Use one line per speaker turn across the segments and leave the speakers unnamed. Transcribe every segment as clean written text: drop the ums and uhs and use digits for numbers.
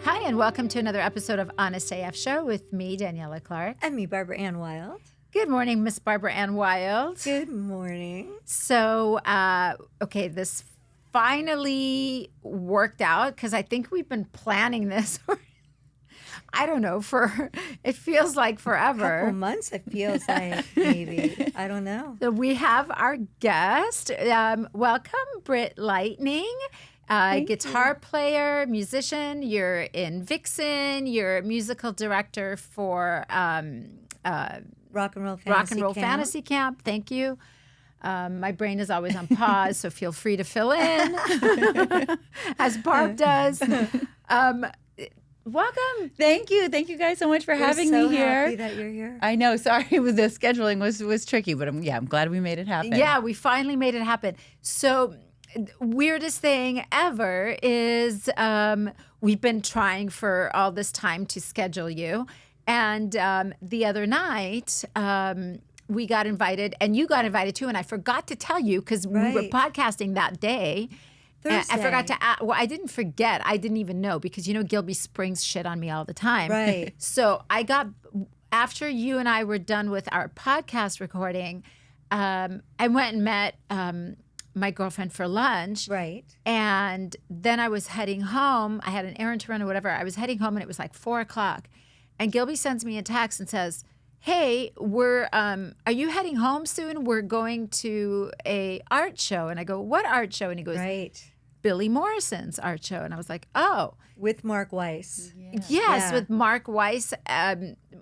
Hi, and welcome to another episode of Honest AF Show with me, Daniela Clark.
And me, Barbara Ann Wild.
Good morning, Miss Barbara Ann Wild.
Good morning.
So, this finally worked out because I think we've been planning this. I don't know, it feels like forever.
A couple months, it feels like, maybe. I don't know.
So we have our guest. Welcome, Britt Lightning. Guitar player, musician. You're in Vixen. You're musical director for
Rock and Roll
Fantasy Camp. Thank you. My brain is always on pause, so feel free to fill in, as Barb does. Welcome.
Thank you. Thank you guys so much for having me here.
Happy that you're here.
I know. Sorry, with the scheduling was tricky, but I'm glad we made it happen.
Yeah, we finally made it happen. So, weirdest thing ever is we've been trying for all this time to schedule you. And the other night, we got invited, and you got invited too. And I forgot to tell you because we were podcasting that day.
Thursday.
I forgot to ask. Well, I didn't forget. I didn't even know because, Gilby springs shit on me all the time.
Right.
So after you and I were done with our podcast recording, I went and met my girlfriend for lunch.
Right.
And then I was heading home. I had an errand to run or whatever. I was heading home and it was like 4:00. And Gilby sends me a text and says, "Hey, are you heading home soon? We're going to a art show." And I go, "What art show?" And he goes,
Right.
"Billy Morrison's art show." And I was like, "Oh."
With Mark Weiss.
Yes, with Mark Weiss.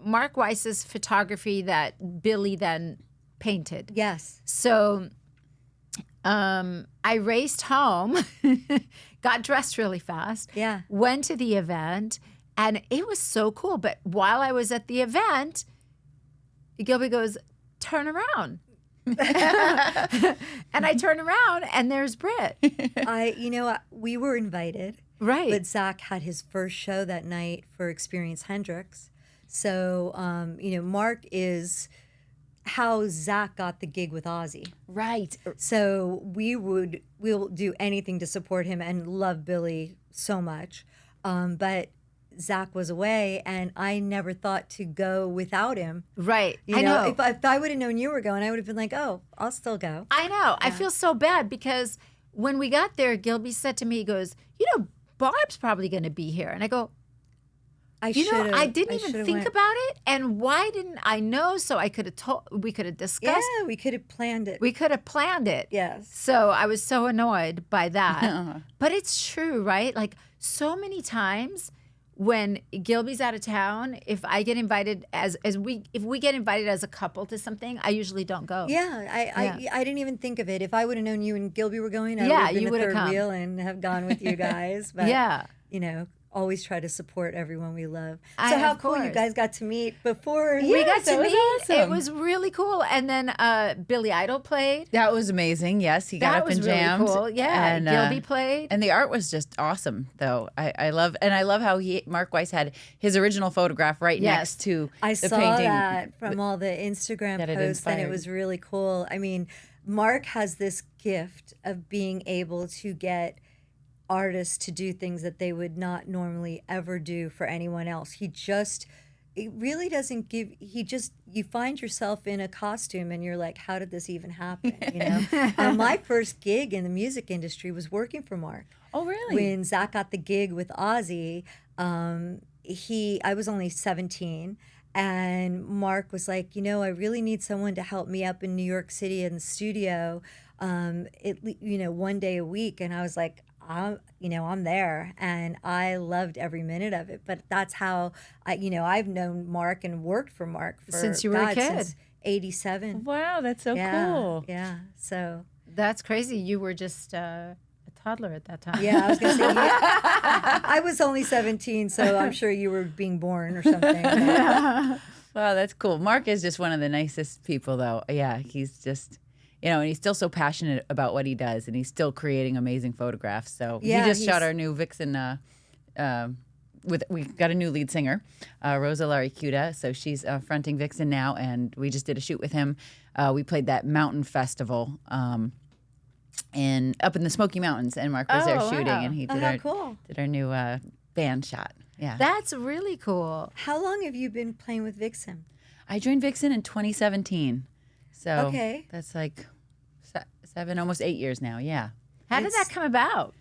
Mark Weiss's photography that Billy then painted.
Yes.
So I raced home, got dressed really fast, went to the event, and it was so cool. But while I was at the event, Gilby goes, "Turn around." And I turn around and there's Britt.
We were invited.
Right.
But Zach had his first show that night for Experience Hendrix. So, Mark is how Zach got the gig with Ozzy.
Right.
So we'll do anything to support him and love Billy so much. But Zach was away, and I never thought to go without him.
Right.
I know. If I would have known you were going, I would have been like, "Oh, I'll still go."
I know. Yeah. I feel so bad because when we got there, Gilby said to me, he goes, "Barb's probably going to be here." And I go, I didn't even think about it. And why didn't I know? So I could have we could have discussed.
Yeah, we could have planned it.
We could have planned it.
Yes.
So I was so annoyed by that. But it's true, right? Like so many times when Gilby's out of town, if I get invited if we get invited as a couple to something, I usually don't go.
Yeah, I didn't even think of it. If I would have known you and Gilby were going, I would have been the third wheel and have gone with you guys. But always try to support everyone we love. So how cool you guys got to meet before.
We got to meet.
Awesome.
It was really cool. And then Billy Idol played.
That was amazing. Yes, he got up and jammed.
Really cool. Yeah, and Gilby played.
And the art was just awesome, though. I love how Mark Weiss had his original photograph next to the painting.
I saw that from all the Instagram posts, and it was really cool. I mean, Mark has this gift of being able to get artists to do things that they would not normally ever do for anyone else. It really doesn't give, you find yourself in a costume and you're like, how did this even happen? My first gig in the music industry was working for Mark.
Oh, really?
When Zach got the gig with Ozzy, I was only 17. And Mark was like, I really need someone to help me up in New York City in the studio, one day a week. And I was like, I'm there, and I loved every minute of it. But that's how I've known Mark and worked for Mark
since you were a kid,
since '87.
Wow, that's so cool.
Yeah, so
that's crazy. You were just a toddler at that time.
Yeah, I was gonna say. I was only 17, so I'm sure you were being born or something.
Wow, that's cool. Mark is just one of the nicest people, though. Yeah, he's just. And he's still so passionate about what he does, and he's still creating amazing photographs. So he just shot our new Vixen. We got a new lead singer, Rosa Laricuda. So she's fronting Vixen now, and we just did a shoot with him. We played that mountain festival and up in the Smoky Mountains, and Mark was there shooting, and he did our new band shot. Yeah.
That's really cool.
How long have you been playing with Vixen?
I joined Vixen in 2017. So
Okay.
that's like 7, almost 8 years now. Yeah.
How did that come about?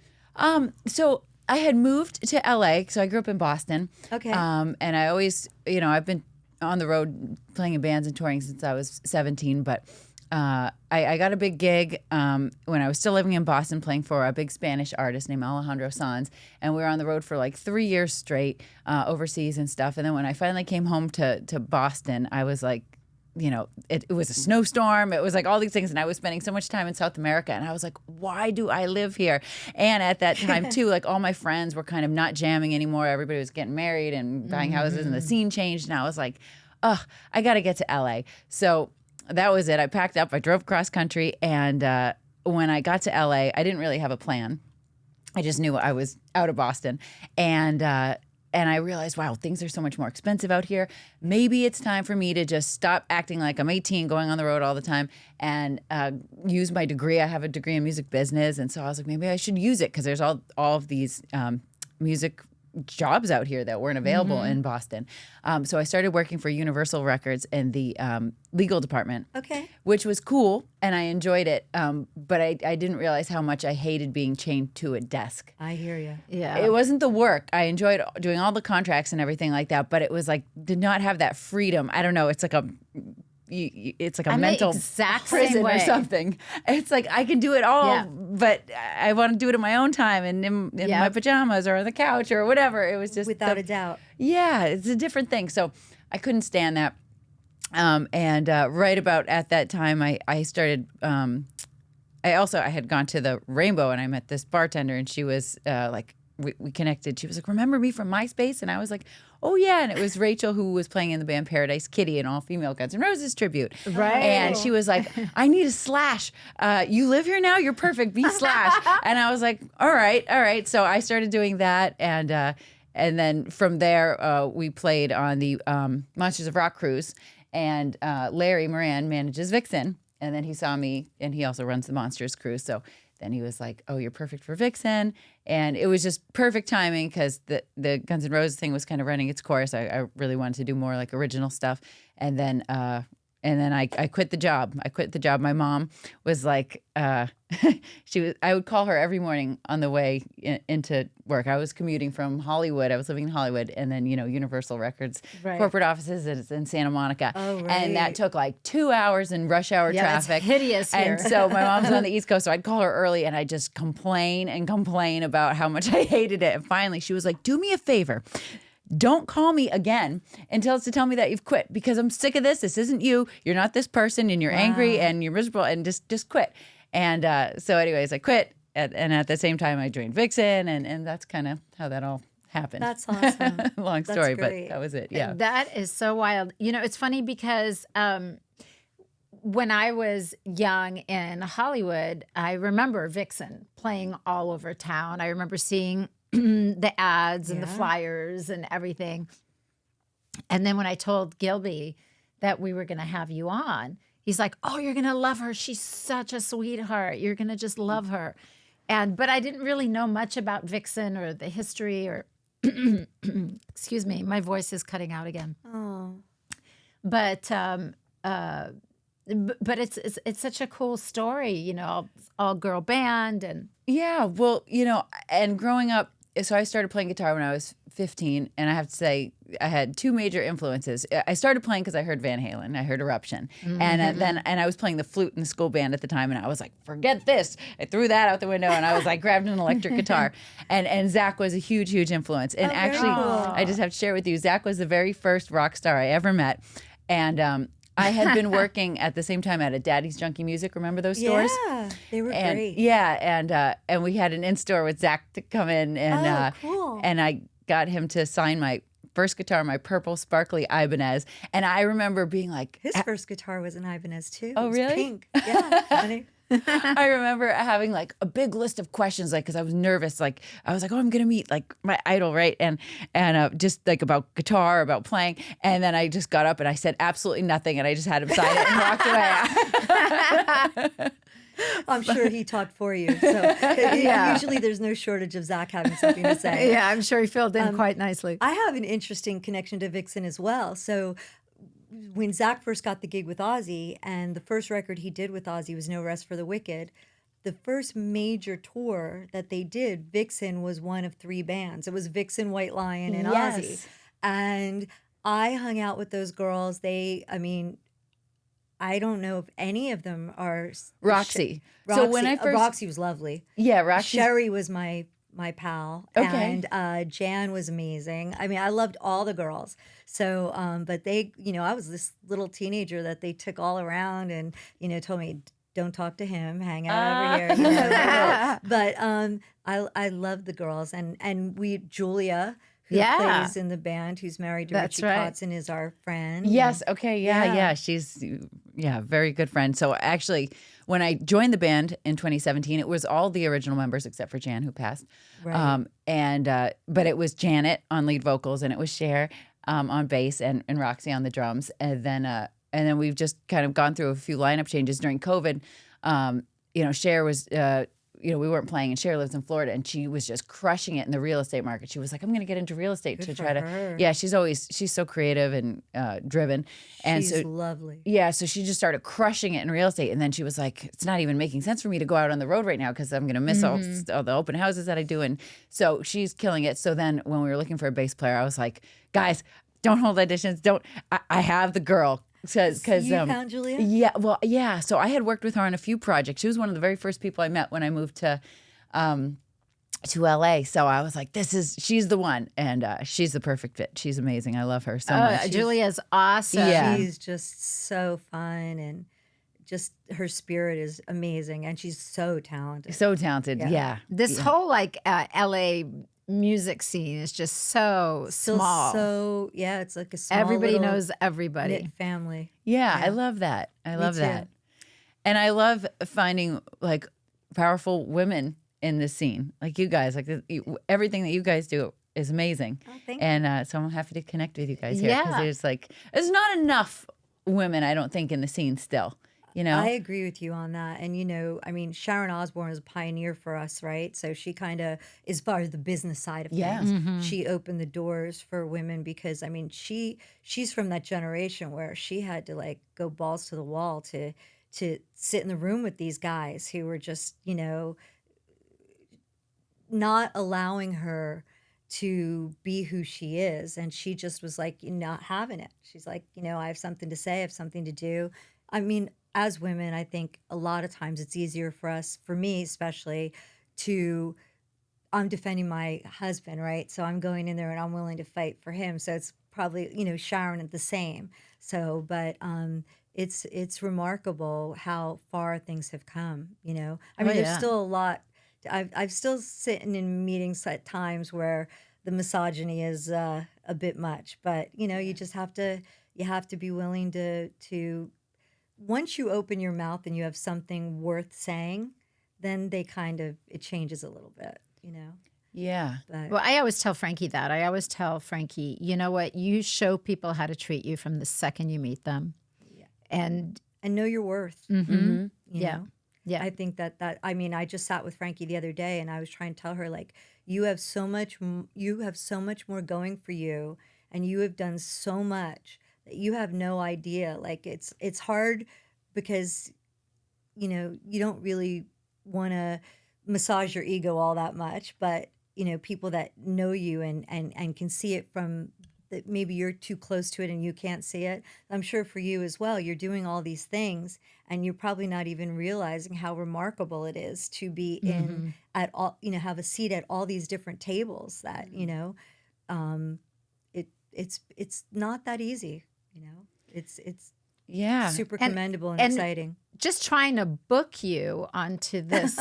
So I had moved to LA. So I grew up in Boston.
Okay.
And I always, I've been on the road playing in bands and touring since I was 17. But I got a big gig when I was still living in Boston, playing for a big Spanish artist named Alejandro Sanz. And we were on the road for like 3 years straight, overseas and stuff. And then when I finally came home to Boston, I was like, it was a snowstorm. It was like all these things. And I was spending so much time in South America. And I was like, why do I live here? And at that time, too, like all my friends were kind of not jamming anymore. Everybody was getting married and buying houses, and the scene changed. And I was like, I got to get to LA. So that was it. I packed up. I drove cross country. And when I got to LA, I didn't really have a plan. I just knew I was out of Boston. And I realized, wow, things are so much more expensive out here. Maybe it's time for me to just stop acting like I'm 18, going on the road all the time, and use my degree. I have a degree in music business. And so I was like, maybe I should use it, because there's all of these music jobs out here that weren't available in Boston. So I started working for Universal Records in the legal department, which was cool, and I enjoyed it. But I didn't realize how much I hated being chained to a desk.
I hear you.
Yeah.
It wasn't the work. I enjoyed doing all the contracts and everything like that, but it was like, did not have that freedom. I don't know. It's like a mental
exact
prison
same way.
or something. It's like I can do it all, but I want to do it in my own time and in my pajamas or on the couch or whatever. It was just
Without a doubt.
Yeah, it's a different thing. So I couldn't stand that. And right about at that time, I started. I had gone to the Rainbow, and I met this bartender, and she was like, we connected. She was like, "Remember me from MySpace?" And I was like, "Oh yeah." And it was Rachel, who was playing in the band Paradise Kitty, an all-female Guns N' Roses tribute.
Right.
And she was like, "I need a Slash. You live here now? You're perfect. Be Slash." And I was like, all right. So I started doing that, and then from there, we played on the Monsters of Rock cruise, and Larry Moran manages Vixen. And then he saw me, and he also runs the Monsters cruise. So then he was like, "Oh, you're perfect for Vixen." And it was just perfect timing, because the Guns N' Roses thing was kind of running its course. I really wanted to do more like original stuff. And then I quit the job. My mom was like, I would call her every morning on the way into work. I was commuting from Hollywood. I was living in Hollywood, and then, Universal Records corporate offices is in Santa Monica.
Oh, right.
And that took like 2 hours in rush hour traffic.
It's hideous here.
And so my mom's on the East Coast, so I'd call her early, and I'd just complain about how much I hated it. And finally she was like, "Do me a favor. Don't call me again until it's to tell me that you've quit, because I'm sick of this. This isn't you. You're not this person, and you're angry and you're miserable, and just quit." And so anyways, I quit. And at the same time, I joined Vixen, and that's kind of how that all happened.
That's awesome.
Long
That's
story,
great.
but that was it. Yeah.
That is so wild. It's funny because when I was young in Hollywood, I remember Vixen playing all over town. I remember seeing the ads and the flyers and everything. And then when I told Gilby that we were going to have you on, he's like, "Oh, you're going to love her. She's such a sweetheart. You're going to just love her." But I didn't really know much about Vixen or the history or excuse me, my voice is cutting out again.
Oh.
But it's such a cool story, all girl band and
Yeah, well, and growing up, so I started playing guitar when I was 15, and I have to say I had two major influences. I started playing because I heard Van Halen, I heard Eruption, and I was playing the flute in the school band at the time, and I was like, forget this. I threw that out the window, and I was like, grabbed an electric guitar, and Zach was a huge influence. And actually, I just have to share with you, Zach was the very first rock star I ever met, and I had been working at the same time at a Daddy's Junkie Music. Remember those stores?
Yeah, they were great.
Yeah, and we had an in-store with Zach to come in, and
cool.
And I got him to sign my first guitar, my purple sparkly Ibanez. And I remember being like,
his first guitar was an Ibanez too.
Oh,
it was
really?
Pink. Yeah. Funny.
I remember having like a big list of questions, like, because I was nervous. Like, I was like, "Oh, I'm going to meet like my idol, right?" And just like about guitar, about playing. And then I just got up and I said absolutely nothing. And I just had him sign it and walked away.
I'm sure he talked for you. So usually there's no shortage of Zach having something to say.
Yeah, I'm sure he filled in quite nicely.
I have an interesting connection to Vixen as well. So when Zach first got the gig with Ozzy, and the first record he did with Ozzy was No Rest for the Wicked, the first major tour that they did, Vixen was one of 3 bands. It was Vixen, White Lion, and Ozzy. And I hung out with those girls. I don't know if any of them are
Roxy.
So when I first Roxy was lovely.
Yeah, Roxy.
Sherry was my pal.
Okay.
And Jan was amazing. I mean, I loved all the girls. So, but they, I was this little teenager that they took all around and, told me, don't talk to him, hang out over here. But I love the girls. And Julia, who plays in the band, who's married to Richie Kotzen, is our friend.
Yes. Okay. Yeah. She's very good friend. So actually, when I joined the band in 2017, it was all the original members except for Jan, who passed.
Right.
But it was Janet on lead vocals, and it was Cher on bass, and Roxy on the drums, and then we've just kind of gone through a few lineup changes during COVID. Cher was. We weren't playing, and Cher lives in Florida, and she was just crushing it in the real estate market. She was like, I'm going to get into real estate to try to. Yeah, she's so creative and driven. And
she's lovely.
Yeah, so she just started crushing it in real estate. And then she was like, it's not even making sense for me to go out on the road right now because I'm going to miss all the open houses that I do. And so she's killing it. So then when we were looking for a bass player, I was like, guys, don't hold auditions. I have the girl. Because
you found Julia?
Yeah, well, yeah. So I had worked with her on a few projects. She was one of the very first people I met when I moved to LA. So I was like, she's the one, and she's the perfect fit. She's amazing. I love her so much.
Julia's awesome.
Yeah. She's just so fun, and just her spirit is amazing, and she's so talented.
So talented, yeah.
This whole LA music scene is just so small.
So it's like a small
everybody knows everybody.
Knit family.
Yeah, I love that. I love that. And I love finding like powerful women in this scene, like you guys. Like everything that you guys do is amazing.
Oh, thank you.
And so I'm happy to connect with you guys here because there's not enough women, I don't think, in the scene still.
I agree with you on that. And, Sharon Osbourne is a pioneer for us, right? So she kind of, as far as the business side of things, she opened the doors for women because, she's from that generation where she had to, go balls to the wall to sit in the room with these guys who were just, not allowing her to be who she is. And she just was not having it. She's like, I have something to say, I have something to do. As women, I think a lot of times it's easier for us, for me especially, I'm defending my husband, right? So I'm going in there and I'm willing to fight for him. So it's probably, Sharon at the same. So, but it's remarkable how far things have come, There's still a lot. I've still sitting in meetings at times where the misogyny is a bit much, but you just have to be willing to once you open your mouth and you have something worth saying, then it changes a little bit,
Yeah.
But,
well, I always tell Frankie that. I always tell Frankie, you know what? You show people how to treat you from the second you meet them.
Yeah.
And
know your worth.
Mm-hmm.
Yeah. I think that I just sat with Frankie the other day and I was trying to tell her, you have so much more going for you, and you have done so much that you have no idea. It's hard because, you don't really want to massage your ego all that much, but, people that know you and can see it from that maybe you're too close to it and you can't see it. I'm sure for you as well, you're doing all these things and you're probably not even realizing how remarkable it is to be in at all, have a seat at all these different tables that, it's not that easy. It's super commendable and exciting.
Just trying to book you onto this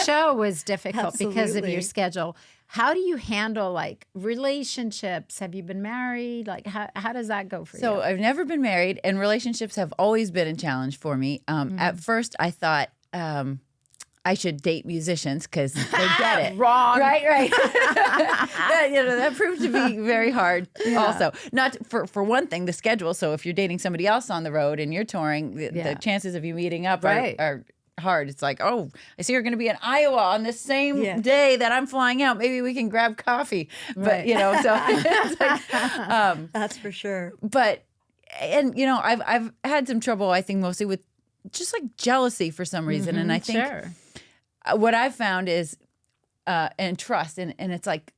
show was difficult because of your schedule. How do you handle relationships? Have you been married? How does that go for you?
So I've never been married, and relationships have always been a challenge for me. At first, I thought I should date musicians because they get it.
Wrong.
Right. that proved to be very hard also. Not for one thing, the schedule. So if you're dating somebody else on the road and you're touring, the chances of you meeting up are hard. It's like, oh, I see you're going to be in Iowa on the same day that I'm flying out. Maybe we can grab coffee. But, so it's like,
that's for sure.
But, and, I've had some trouble, I think, mostly with just like jealousy for some reason. And I think what I've found is, and trust. And it's like,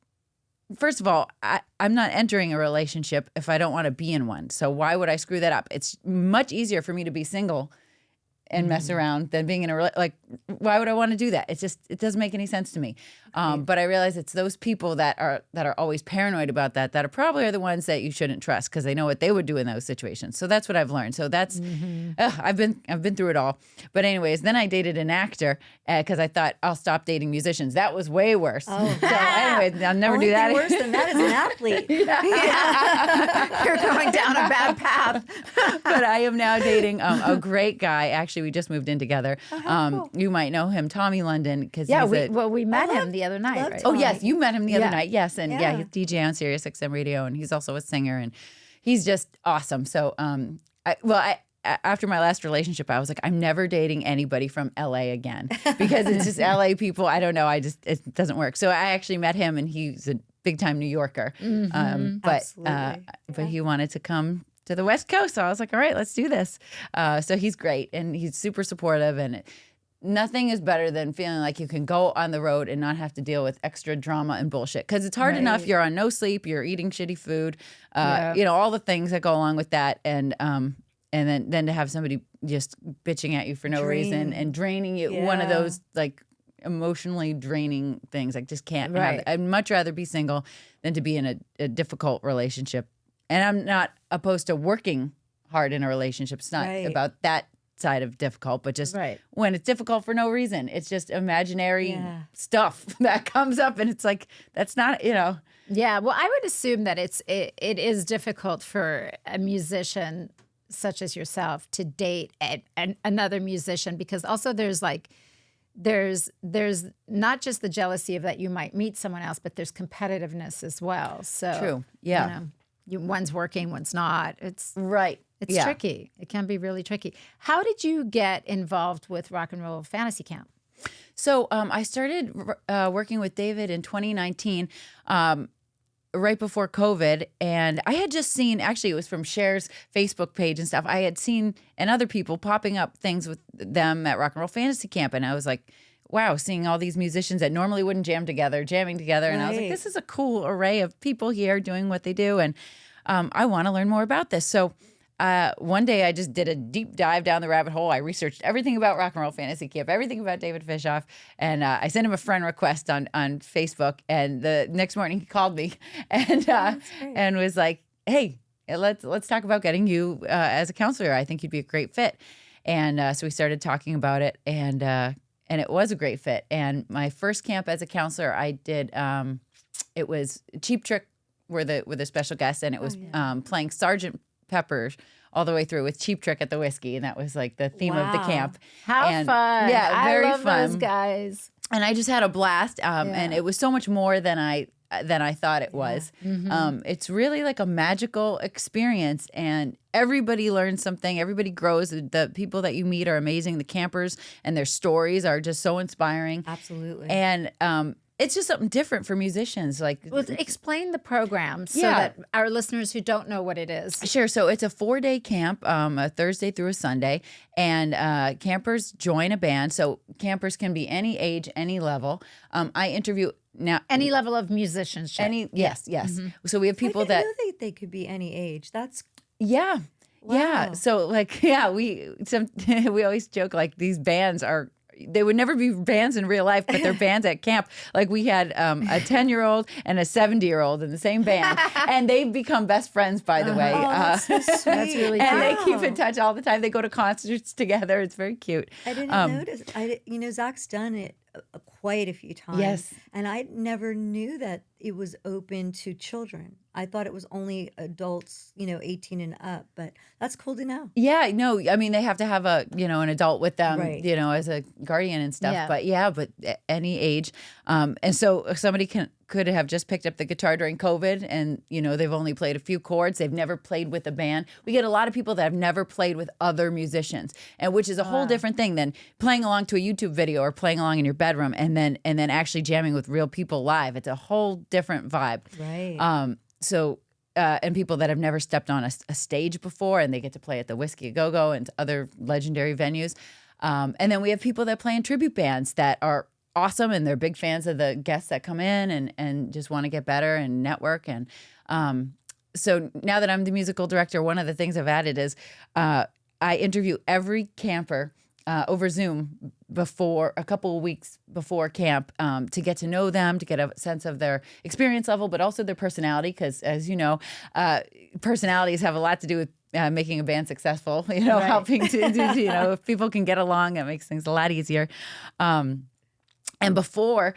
first of all, I'm not entering a relationship if I don't want to be in one. So why would I screw that up? It's much easier for me to be single and mess around than being in a like. Why would I want to do that? It doesn't make any sense to me. But I realize it's those people that are always paranoid about that are probably the ones that you shouldn't trust because they know what they would do in those situations. So that's what I've learned. So that's I've been through it all. But anyways, then I dated an actor because I thought I'll stop dating musicians. That was way worse.
Oh,
so anyway, I'll never do that.
Worse than that is an athlete.
You're going down a bad path.
But I am now dating a great guy. Actually, we just moved in together.
Cool.
You might know him, Tommy London, because
we met him the other night. Right?
Oh yes, you met him the other night. Yes, and he's DJ on Sirius XM Radio, and he's also a singer, and he's just awesome. So, after my last relationship, I was like, I'm never dating anybody from LA again because it's just LA people. I don't know. It doesn't work. So I actually met him, and he's a big time New Yorker. But he wanted to come to the West Coast, so I was like, all right, let's do this. So he's great, and he's super supportive, and nothing is better than feeling like you can go on the road and not have to deal with extra drama and bullshit. Because it's hard enough. You're on no sleep. You're eating shitty food. All the things that go along with that. And then to have somebody just bitching at you for no reason and draining you. One of those like emotionally draining things. I just can't have it. I'd much rather be single than to be in a difficult relationship. And I'm not opposed to working hard in a relationship. It's not about that side of difficult, but just when it's difficult for no reason. It's just imaginary stuff that comes up, and it's like, that's not, Yeah,
well, I would assume that it is difficult for a musician such as yourself to date another musician, because also there's not just the jealousy of that you might meet someone else, but there's competitiveness as well. So
true, yeah.
One's working, one's not. It's
right.
It's tricky. It can be really tricky. How did you get involved with Rock and Roll Fantasy Camp?
So I started working with David in 2019, right before COVID. And I had just seen, actually, it was from Cher's Facebook page and stuff. I had seen, and other people popping up things with them at Rock and Roll Fantasy Camp. And I was like, wow, seeing all these musicians that normally wouldn't jamming together. And I was like, this is a cool array of people here doing what they do. And I want to learn more about this. So one day I just did a deep dive down the rabbit hole. I researched everything about Rock and Roll Fantasy Camp, everything about David Fishoff, and I sent him a friend request on Facebook. And the next morning he called me and was like, "Hey, let's talk about getting you as a counselor. I think you'd be a great fit." And so we started talking about it, and it was a great fit. And my first camp as a counselor, I did. It was Cheap Trick were the special guests, and it was playing Sergeant Pepper all the way through with Cheap Trick at the whiskey, and that was like the theme of the camp.
How fun!
Yeah, very
I love
fun.
those guys.
And I just had a blast, and it was so much more than I thought it was. It's really like a magical experience, and everybody learns something. Everybody grows. The people that you meet are amazing. The campers and their stories are just so inspiring.
Absolutely.
And it's just something different for musicians. Like,
well, explain the program so that our listeners who don't know what it is.
Sure. So it's a 4-day camp, a Thursday through a Sunday, and campers join a band. So campers can be any age, any level. I interview now
any level of musicianship.
Yes. So we have people that
they could be any age. That's
Wow. Yeah. So like, we always joke like these bands they would never be bands in real life, but they're bands at camp. Like we had a 10-year-old and a 70-year-old in the same band, and they've become best friends, by the way.
Oh, that's so sweet.
That's really
and they keep in touch all the time. They go to concerts together. It's very cute.
I didn't notice. Zach's done it quite a few times.
Yes.
And I never knew that it was open to children. I thought it was only adults, 18 and up, but that's cool to know.
Yeah, no, I mean, they have to have an adult with them,
right.
As a guardian and stuff.
Yeah.
But any age. And so somebody could have just picked up the guitar during COVID and, they've only played a few chords. They've never played with a band. We get a lot of people that have never played with other musicians, and which is a whole different thing than playing along to a YouTube video or playing along in your bedroom and then actually jamming with real people live. It's a whole different vibe.
Right.
And people that have never stepped on a stage before, and they get to play at the Whiskey A Go-Go and other legendary venues. And then we have people that play in tribute bands that are awesome, and they're big fans of the guests that come in and just want to get better and network. And so now that I'm the musical director, one of the things I've added is I interview every camper over Zoom before a couple of weeks before camp to get to know them, to get a sense of their experience level, but also their personality. Because as you know, personalities have a lot to do with making a band successful, helping to if people can get along, that makes things a lot easier. And before,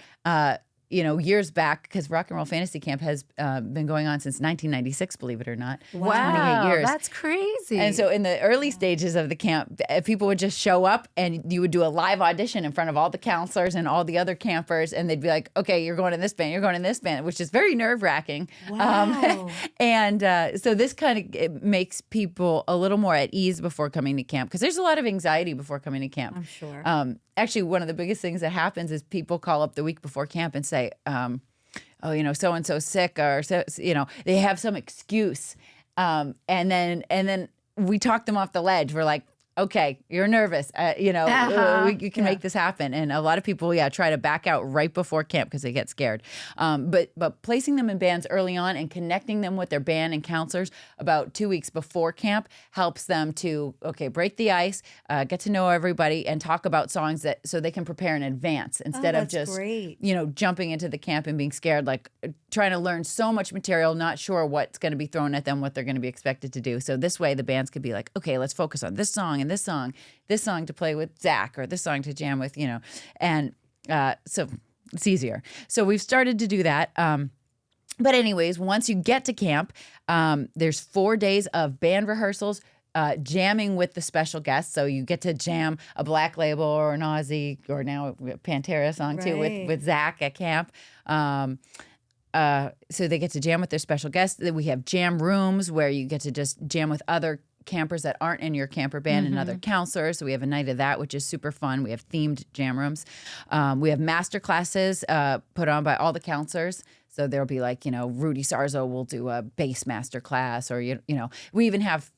years back, because Rock and Roll Fantasy Camp has been going on since 1996, believe it or not.
Wow,
28 years.
That's crazy.
And so in the early stages of the camp, people would just show up and you would do a live audition in front of all the counselors and all the other campers. And they'd be like, okay, you're going in this band, you're going in this band, which is very nerve-wracking.
Wow.
So this kind of makes people a little more at ease before coming to camp, because there's a lot of anxiety before coming to camp.
I'm sure.
Actually, one of the biggest things that happens is people call up the week before camp and say, so-and-so's sick, or, they have some excuse. And then we talk them off the ledge. We're like, okay, you're nervous. You can make this happen. And a lot of people, try to back out right before camp because they get scared. But placing them in bands early on and connecting them with their band and counselors about 2 weeks before camp helps them to, break the ice, get to know everybody, and talk about songs so they can prepare in advance instead of just,
great.
Jumping into the camp and being scared, like trying to learn so much material, not sure what's going to be thrown at them, what they're going to be expected to do. So this way the bands could be like, okay, let's focus on this song and this song to play with Zach, or this song to jam with, and so it's easier. So we've started to do that. But anyways, once you get to camp, there's 4 days of band rehearsals, jamming with the special guests. So you get to jam a Black Label or an Aussie or now a Pantera song too with Zach at camp. So they get to jam with their special guests. We have jam rooms where you get to just jam with other campers that aren't in your camper band and other counselors. So we have a night of that, which is super fun. We have themed jam rooms. We have master classes put on by all the counselors. So there'll be like, Rudy Sarzo will do a bass master class, or, we even have,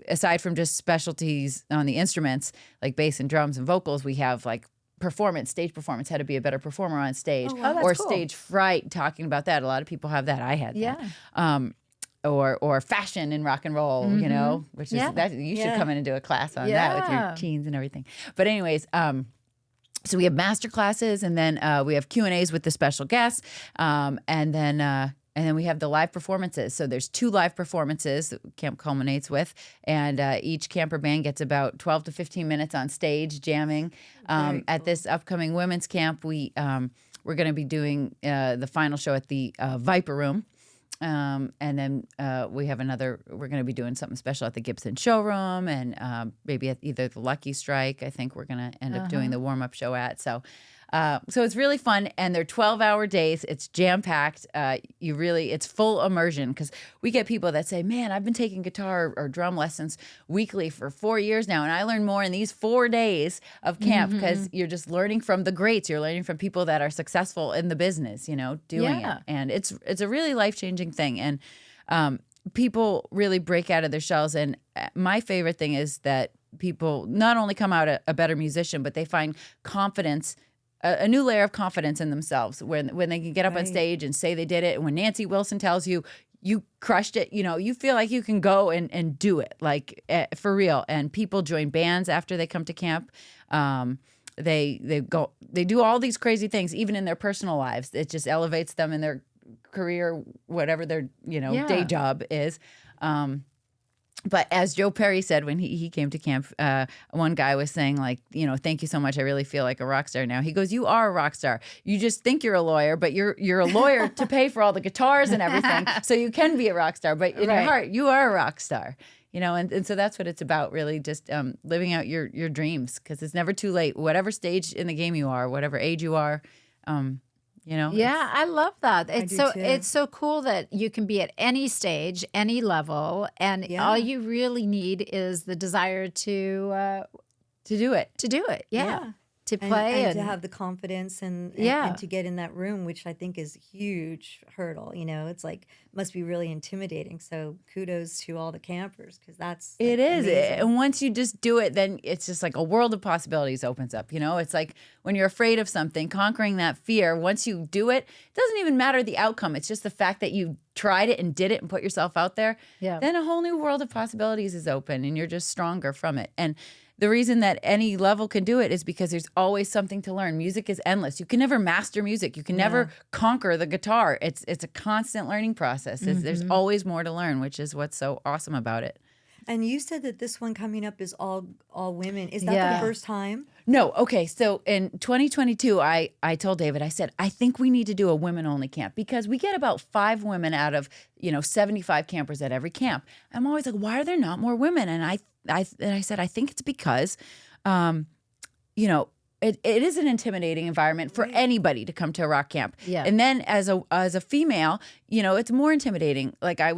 aside from just specialties on the instruments, like bass and drums and vocals, we have like stage performance, how to be a better performer on stage, or
cool.
stage fright, talking about that. A lot of people have that. I had that. Or fashion in rock and roll, which is that you should come in and do a class on that with your teens and everything. But anyways, so we have master classes, and then we have Q&As with the special guests, and then we have the live performances. So there's 2 live performances that camp culminates with, and each camper band gets about 12 to 15 minutes on stage jamming. At this upcoming women's camp, we're going to be doing the final show at the Viper Room. And then we're going to be doing something special at the Gibson showroom, and maybe at either the Lucky Strike. I think we're going to end up doing the warm-up show at. So it's really fun, and they're 12-hour days. It's jam-packed. It's full immersion, because we get people that say, man, I've been taking guitar or drum lessons weekly for 4 years now, and I learned more in these 4 days of camp, because you're just learning from the greats. You're learning from people that are successful in the business, doing it. And it's a really life-changing thing. And people really break out of their shells. And my favorite thing is that people not only come out a better musician, but they find confidence, a new layer of confidence in themselves when they can get up on stage and say they did it. And when Nancy Wilson tells you, you crushed it, you feel like you can go and do it, like for real. And people join bands after they come to camp. They do all these crazy things, even in their personal lives. It just elevates them in their career, whatever their, day job is. But as Joe Perry said when he came to camp, one guy was saying, like, thank you so much. I really feel like a rock star now. He goes, you are a rock star. You just think you're a lawyer, but you're a lawyer to pay for all the guitars and everything. So you can be a rock star, but in your heart, you are a rock star. And so that's what it's about, really, just living out your dreams, because it's never too late. Whatever stage in the game you are, whatever age you are, you know?
Yeah, I love that.
do too.
It's so cool that you can be at any stage, any level, and
Yeah.
all you really need is the desire
To do it.
to do it. Yeah.
Yeah.
To
And,
play
and to have the confidence and to get in that room, which I think is a huge hurdle. You know, it's like must be really intimidating. So kudos to all the campers because that's
It
like,
is.
amazing.
And once you just do it, then it's just like a world of possibilities opens up. You know, it's like when you're afraid of something, conquering that fear, once you do it, it doesn't even matter the outcome. It's just the fact that you tried it and did it and put yourself out there.
Yeah.
Then a whole new world of possibilities is open and you're just stronger from it. And the reason that any level can do it is because there's always something to learn. Music is endless. You can never master music. You can never conquer the guitar. It's a constant learning process. There's always more to learn, which is what's so awesome about it.
And you said that this one coming up is all women. Is that
Yeah.
the first time?
No, okay. So in 2022, I told David, I said, I think we need to do a women-only camp because we get about 5 women out of 75 campers at every camp. I'm always like, why are there not more women? And I said, I think it's because, it is an intimidating environment for anybody to come to a rock camp.
Yeah.
And then as a female, it's more intimidating. Like I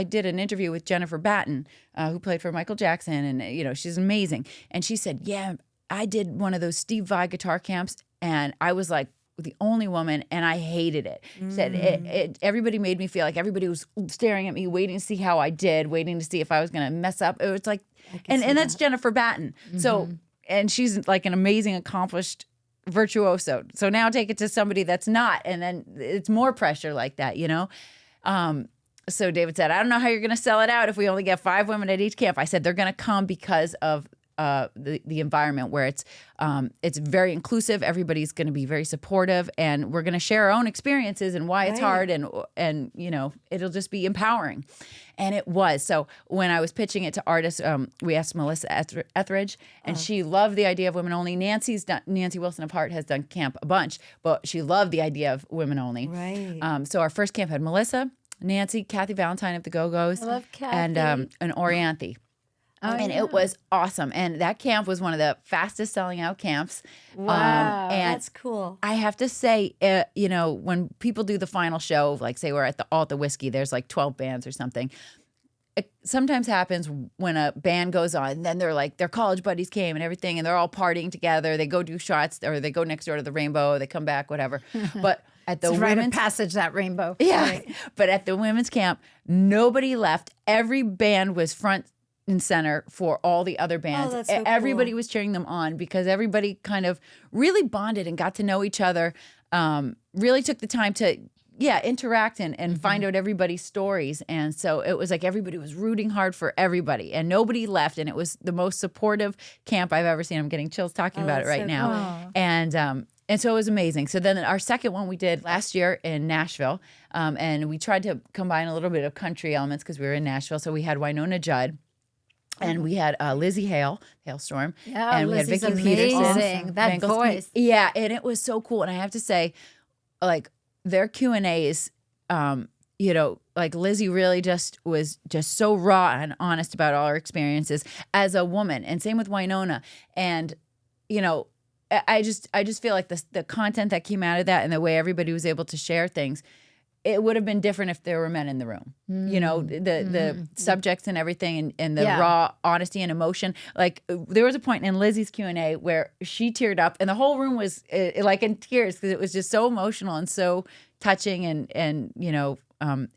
did an interview with Jennifer Batten, who played for Michael Jackson, and she's amazing. And she said, yeah, I did one of those Steve Vai guitar camps, and I was like the only woman, and I hated it. She said everybody made me feel like everybody was staring at me, waiting to see how I did, waiting to see if I was going to mess up. It was like, and that's Jennifer Batten. So, and she's like an amazing, accomplished virtuoso. So now take it to somebody that's not, and then it's more pressure like that, So David said, I don't know how you're going to sell it out if we only get 5 women at each camp. I said, they're going to come because of the environment where it's very inclusive. Everybody's going to be very supportive, and we're going to share our own experiences and why it's hard, and it'll just be empowering. And it was. So when I was pitching it to artists, we asked Melissa Etheridge, and she loved the idea of women only. Nancy Wilson of Heart has done camp a bunch, but she loved the idea of women only.
Right.
So our first camp had Melissa, Nancy, Kathy Valentine of the Go-Go's,
I love Kathy.
and Orianthi. And it was awesome. And that camp was one of the fastest selling out camps.
Wow.
And
That's cool.
I have to say, when people do the final show, like say we're at the Whiskey, there's like 12 bands or something. It sometimes happens when a band goes on, and then they're like, their college buddies came and everything, and they're all partying together. They go do shots, or they go next door to the Rainbow, they come back, whatever. But at the
It's a rite of
women's
passage, that rainbow.
yeah,
Right.
but at the women's camp, nobody left. Every band was front and center for all the other bands.
that's so
Everybody
cool.
was cheering them on because everybody kind of really bonded and got to know each other. Really took the time to interact and find out everybody's stories. And so it was like everybody was rooting hard for everybody, and nobody left. And it was the most supportive camp I've ever seen. I'm getting chills talking about it
that's
right
so
now.
cool.
And so it was amazing. So then our second one we did last year in Nashville, and we tried to combine a little bit of country elements because we were in Nashville. So we had Winona Judd. And we had Lizzie Hale, Hailstorm,
Yeah,
and we had
Lizzie's
Vicki
amazing.
Peterson.
That
Bengals.
voice.
Yeah, and it was so cool. And I have to say, like their Q&As, like Lizzie really was just so raw and honest about all her experiences as a woman, and same with Winona. And I just feel like the content that came out of that and the way everybody was able to share things, it would have been different if there were men in the room. The subjects and everything, and the raw honesty and emotion. Like there was a point in Lizzie's Q&A where she teared up, and the whole room was like in tears because it was just so emotional and so touching and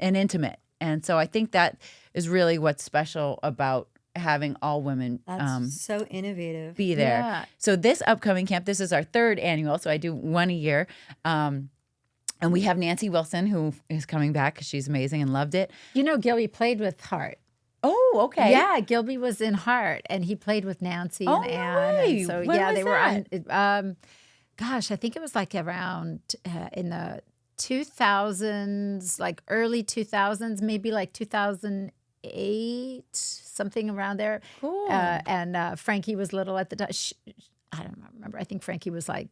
intimate. And so I think that is really what's special about having all women
That's so innovative.
be there.
Yeah.
So this upcoming camp, this is our 3rd annual, so I do one a year. And we have Nancy Wilson, who is coming back because she's amazing and loved it.
Gilby played with Heart.
Oh, okay.
Yeah, Gilby was in Heart, and he played with Nancy
Oh,
and
no
Anne.
way.
And so
When was
they
that?
were on. Gosh, I think it was like around in the 2000s, like early 2000s, maybe like 2008, something around there.
Cool.
And Frankie was little at the time. I don't remember. I think Frankie was like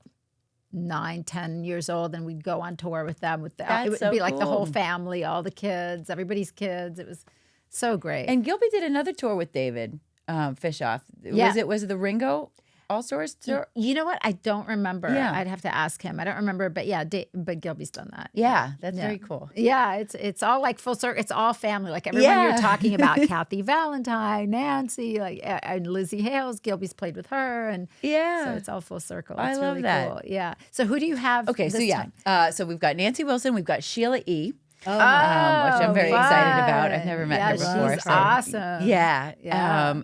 9, 10 years old, and we'd go on tour with them.
That's
it would
so
be like the whole
cool.
family, all the kids, everybody's kids. It was so great.
And Gilby did another tour with David Fishoff.
Yeah.
Was it the Ringo? all stores?
You know what? I don't remember.
Yeah.
I'd have to ask him. I don't remember, but yeah, but Gilby's done that.
Yeah, that's very cool.
Yeah, it's all like full circle. It's all family. Like everyone you're talking about, Kathy Valentine, Nancy, like and Lizzie Hales. Gilby's played with her, and so it's all full circle. It's
love
really
that.
Cool. Yeah. So who do you have?
Okay, so
time?
so we've got Nancy Wilson, we've got Sheila E.
Oh,
which I'm very
fun.
excited about. I've never met her before.
She's awesome.
Yeah.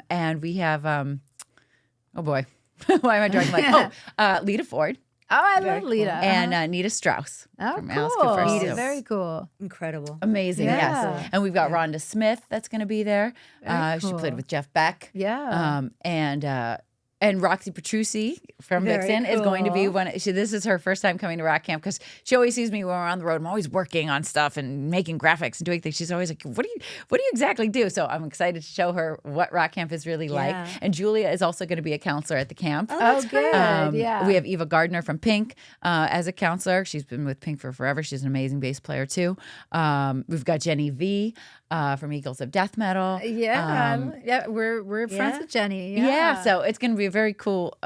And we have, oh boy, why am I drawing like, Lita Ford.
Oh, I love Lita.
And Nita Strauss.
Oh,
from
cool.
Alice Cooper.
Nita's very cool.
Incredible.
Amazing, yes. And we've got Rhonda Smith that's going to be there. She played with Jeff Beck.
Yeah.
And Roxy Petrucci from Vixen is going to be this is her first time coming to Rock Camp because she always sees me when we're on the road. I'm always working on stuff and making graphics and doing things. She's always like, what do you exactly do? So I'm excited to show her what Rock Camp is really like. And Julia is also going to be a counselor at the camp.
Oh, good.
We have Eva Gardner from Pink as a counselor. She's been with Pink for forever. She's an amazing bass player too. We've got Jenny V from Eagles of Death Metal.
We're friends with Jenny.
Yeah, so it's going to be a very cool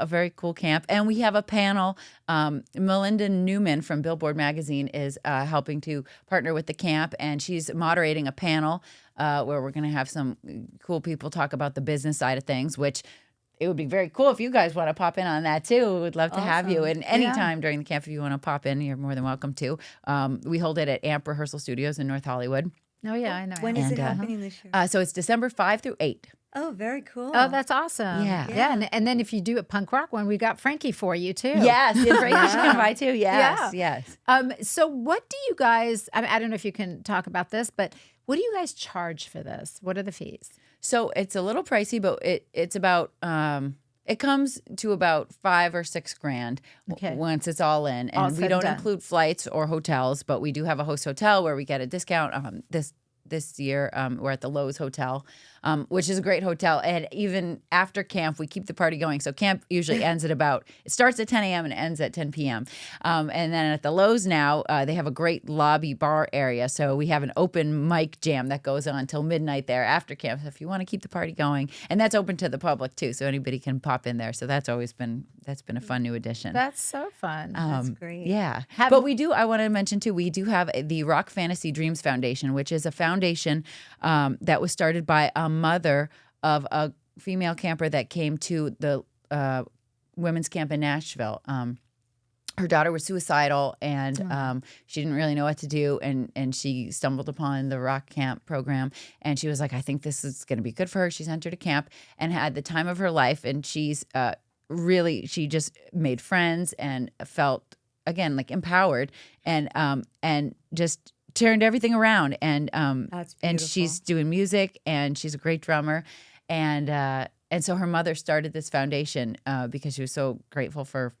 camp. And we have a panel. Melinda Newman from Billboard Magazine is helping to partner with the camp, and she's moderating a panel where we're going to have some cool people talk about the business side of things, which it would be very cool if you guys want to pop in on that too. We'd love to have you. And anytime during the camp, if you want to pop in, you're more than welcome to. We hold it at AMP Rehearsal Studios in North Hollywood.
Oh, yeah, I know.
When is it happening this year?
So it's December 5 through 8.
Oh, very cool.
Oh, that's awesome.
Yeah.
And then if you do a punk rock one, we got Frankie for you too.
Yes, and Frankie should come by too. Yes.
So what do you guys, I don't know if you can talk about this, but what do you guys charge for this? What are the fees?
So it's a little pricey, but it's about, it comes to about $5 or $6 grand once it's all in. And we don't include flights or hotels, but we do have a host hotel where we get a discount. This year, we're at the Lowe's Hotel, which is a great hotel. And even after camp, we keep the party going. So camp usually ends at it starts at 10 a.m. and ends at 10 p.m. And then at the Lowe's now, they have a great lobby bar area. So we have an open mic jam that goes on until midnight there after camp. So if you want to keep the party going, and that's open to the public too. So anybody can pop in there. So that's been a fun new addition.
That's so fun.
That's great.
Yeah. But I want to mention too, we do have the Rock Fantasy Dreams Foundation, which is a foundation that was started by a mother of a female camper that came to the women's camp in Nashville. Her daughter was suicidal, and she didn't really know what to do, and she stumbled upon the Rock Camp program, and she was like, I think this is going to be good for her. She's entered a camp and had the time of her life, and she's she just made friends and felt, again, like empowered, and just turned everything around. And and she's doing music, and she's a great drummer, and so her mother started this foundation because she was so grateful for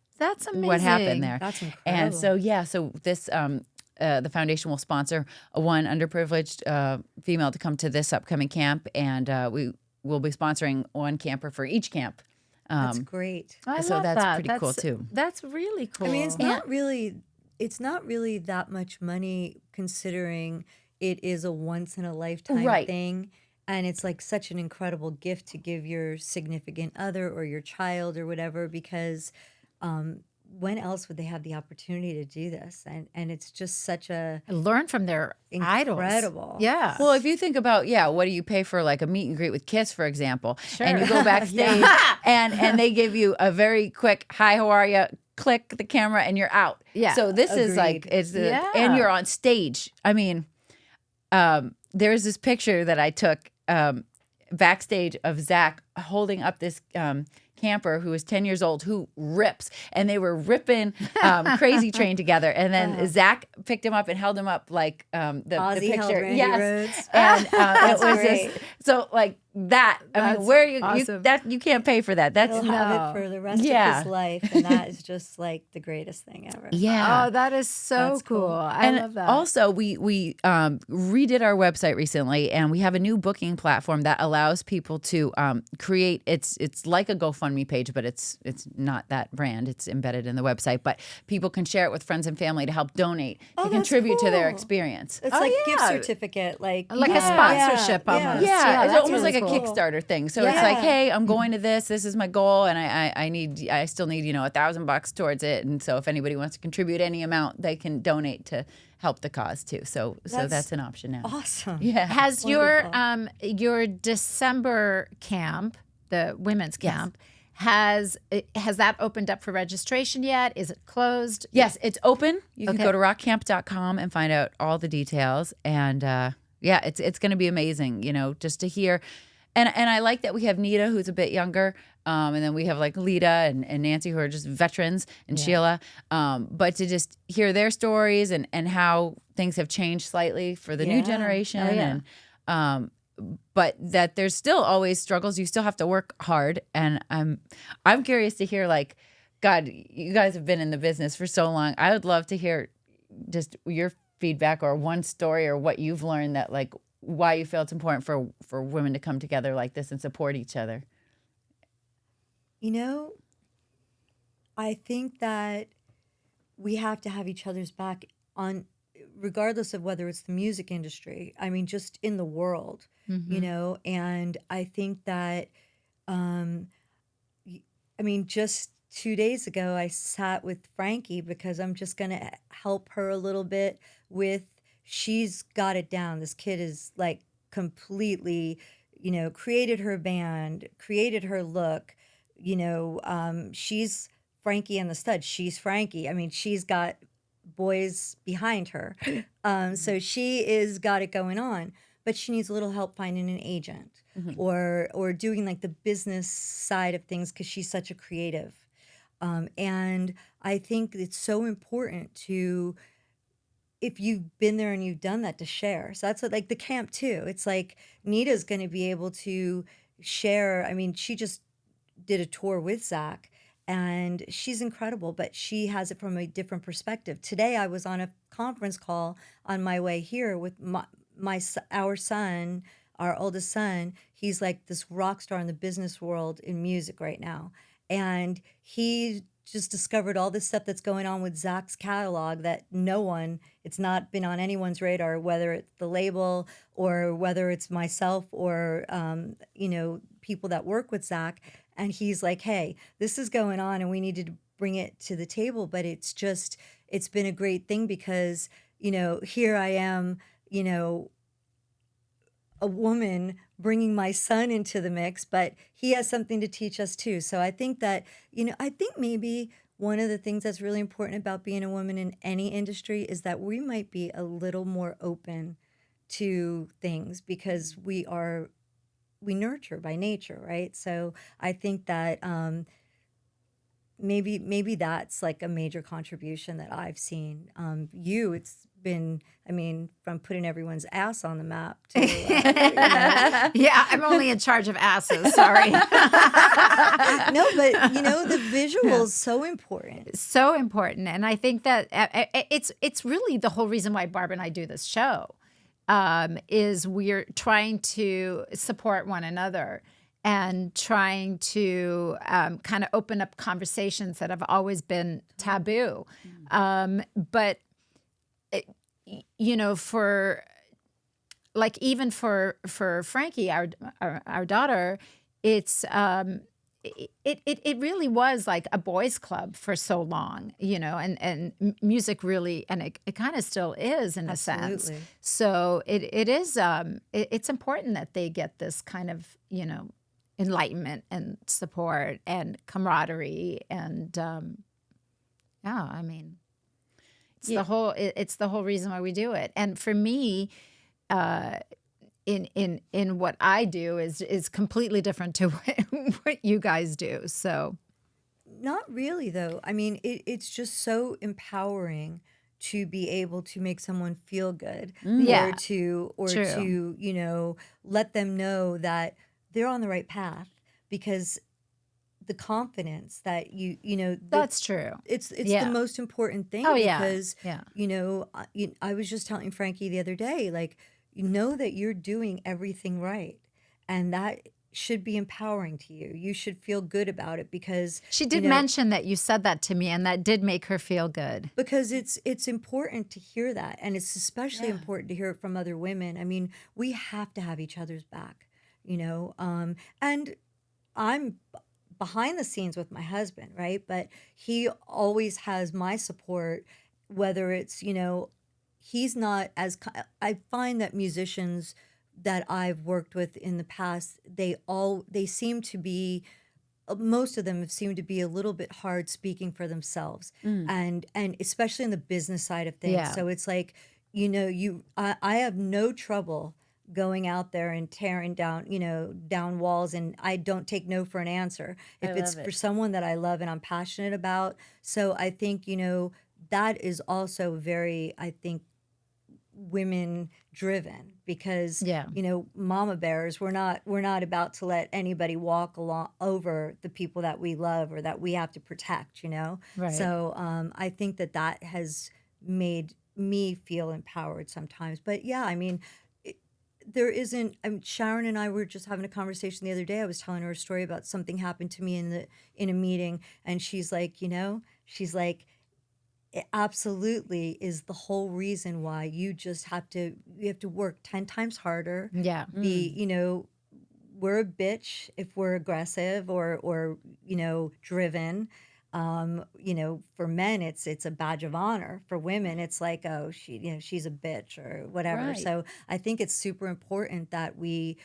what happened there.
That's incredible.
And so this the foundation will sponsor one underprivileged female to come to this upcoming camp, and we will be sponsoring one camper for each camp.
That's great.
So that's pretty cool too.
That's really cool.
I mean, it's not really that much money considering it is a once in a lifetime thing. And it's like such an incredible gift to give your significant other or your child or whatever, because when else would they have the opportunity to do this? And it's just such a
learn from their idols.
Incredible.
Yeah.
Well, if you think about, what do you pay for like a meet and greet with Kiss, for example, and you go backstage and they give you a very quick, hi, how are you? Click the camera and you're out.
Yeah.
So this is like, and you're on stage. I mean, there's this picture that I took backstage of Zach holding up this camper who was 10 years old who rips, and they were ripping Crazy Train together, and then Zach picked him up and held him up like the picture.
Rhodes.
And it was just so like that. I mean, where
awesome.
you can't pay for that. That's
He'll have it for the rest of his life, and that is just like the greatest thing ever.
Yeah.
Oh, that is so
That's
cool. I love that.
Also, we redid our website recently, and we have a new booking platform that allows people to create. It's like a GoFundMe page, but it's not that brand. It's embedded in the website, but people can share it with friends and family to help donate to contribute to their experience.
It's like gift certificate, like
a sponsorship almost.
Yeah. Yeah, it's
that's
almost
really
like a
cool.
Kickstarter thing. So it's
Yeah.
like, hey, I'm going to this. This is my goal, and I still need $1,000 towards it. And so if anybody wants to contribute any amount, they can donate to help the cause too. So that's an option now.
Awesome.
Yeah.
Has
Wonderful.
your December camp, the women's camp, has that opened up for registration yet? Is it closed?
Yes, it's open. You can
Okay.
go to rockcamp.com and find out all the details. And yeah, it's going to be amazing, just to hear. And I like that we have Nita, who's a bit younger, and then we have like Lita and Nancy, who are just veterans, and Sheila. But to just hear their stories and how things have changed slightly for the new generation, and but that there's still always struggles. You still have to work hard, and I'm curious to hear, like, God, you guys have been in the business for so long. I would love to hear just your feedback or one story or what you've learned that, like, why you feel it's important for women to come together like this and support each other.
I think that we have to have each other's back on, regardless of whether it's the music industry. I mean, just in the world, and I think that, just 2 days ago, I sat with Frankie because I'm just going to help her a little bit with, she's got it down. This kid is like completely, created her band, created her look, she's Frankie and the Stud. She's Frankie. I mean, she's got boys behind her. So she is got it going on, but she needs a little help finding an agent or doing like the business side of things because she's such a creative. And I think it's so important to, if you've been there and you've done that, to share. So that's what, like the camp too. It's like Nita's going to be able to share. I mean, she just did a tour with Zach, and she's incredible, but she has it from a different perspective. Today, I was on a conference call on my way here with our son, our oldest son. He's like this rock star in the business world in music right now. And he just discovered all this stuff that's going on with Zach's catalog that it's not been on anyone's radar, whether it's the label or whether it's myself or, people that work with Zach. And he's like, hey, this is going on and we need to bring it to the table. But it's been a great thing because, here I am, a woman bringing my son into the mix, but he has something to teach us too. So I think that, I think maybe one of the things that's really important about being a woman in any industry is that we might be a little more open to things because we nurture by nature, right? So I think that maybe that's like a major contribution that I've seen. It's been, from putting everyone's ass on the map to,
Yeah, I'm only in charge of asses. Sorry.
No, but the visual is so important.
So important, and I think that it's really the whole reason why Barb and I do this show. Is we're trying to support one another and trying to kind of open up conversations that have always been taboo. But, for like even for Frankie, our daughter, it's it really was like a boys' club for so long, and music really, and it kind of still is in a sense. So it is it's important that they get this kind of enlightenment and support and camaraderie and it's the whole reason why we do it. And for me, in what I do is completely different to what you guys do. So,
not really though. It's just so empowering to be able to make someone feel good,
Yeah.
or
True.
to let them know that they're on the right path, because the confidence that
that's true.
It's
Yeah.
the most important thing.
Oh, yeah.
Because
Yeah.
I was just telling Frankie the other day, like, that you're doing everything right, and that should be empowering to you. You should feel good about it because
She did mention that you said that to me, and that did make her feel good.
because it's important to hear that, and it's especially important to hear it from other women. We have to have each other's back And I'm behind the scenes with my husband, right? But he always has my support, whether it's, he's not as, I find that musicians that I've worked with in the past, they seem to be, most of them have seemed to be a little bit hard speaking for themselves, and especially in the business side of things.
Yeah.
So it's like, I have no trouble going out there and tearing down, down walls, and I don't take no for an answer if it's
love it.
for someone that I love and I'm passionate about. So I think, that is also very, I think, women driven, because
Yeah.
mama bears, we're not about to let anybody walk along over the people that we love or that we have to protect.
Right.
So I think that has made me feel empowered sometimes. But yeah, I mean, there isn't, Sharon and I were just having a conversation the other day. I was telling her a story about something happened to me in a meeting, and she's like, it absolutely is the whole reason why you have to work 10 times harder.
Yeah.
Be, we're a bitch if we're aggressive or driven. For men, it's a badge of honor. For women, it's like, oh, she's a bitch or whatever.
Right.
So I think it's super important that we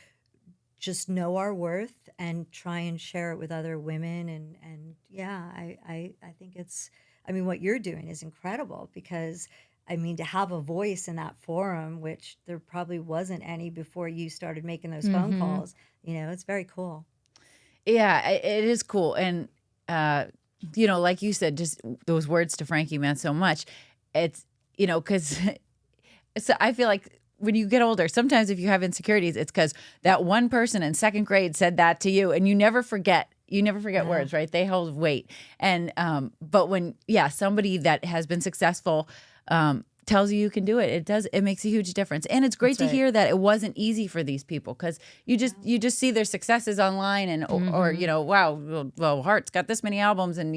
just know our worth and try and share it with other women. And yeah, I think what you're doing is incredible, because to have a voice in that forum, which there probably wasn't any before you started making those phone calls, it's very cool.
Yeah, it is cool. And, like you said, just those words to Frankie meant so much. It's, because so I feel like when you get older, sometimes if you have insecurities, it's because that one person in second grade said that to you, and you never forget. You never forget words, right? They hold weight. And but when somebody that has been successful tells you can do it, it makes a huge difference. And it's great to hear that it wasn't easy for these people, because you just see their successes online, and or wow, well, Heart's got this many albums, and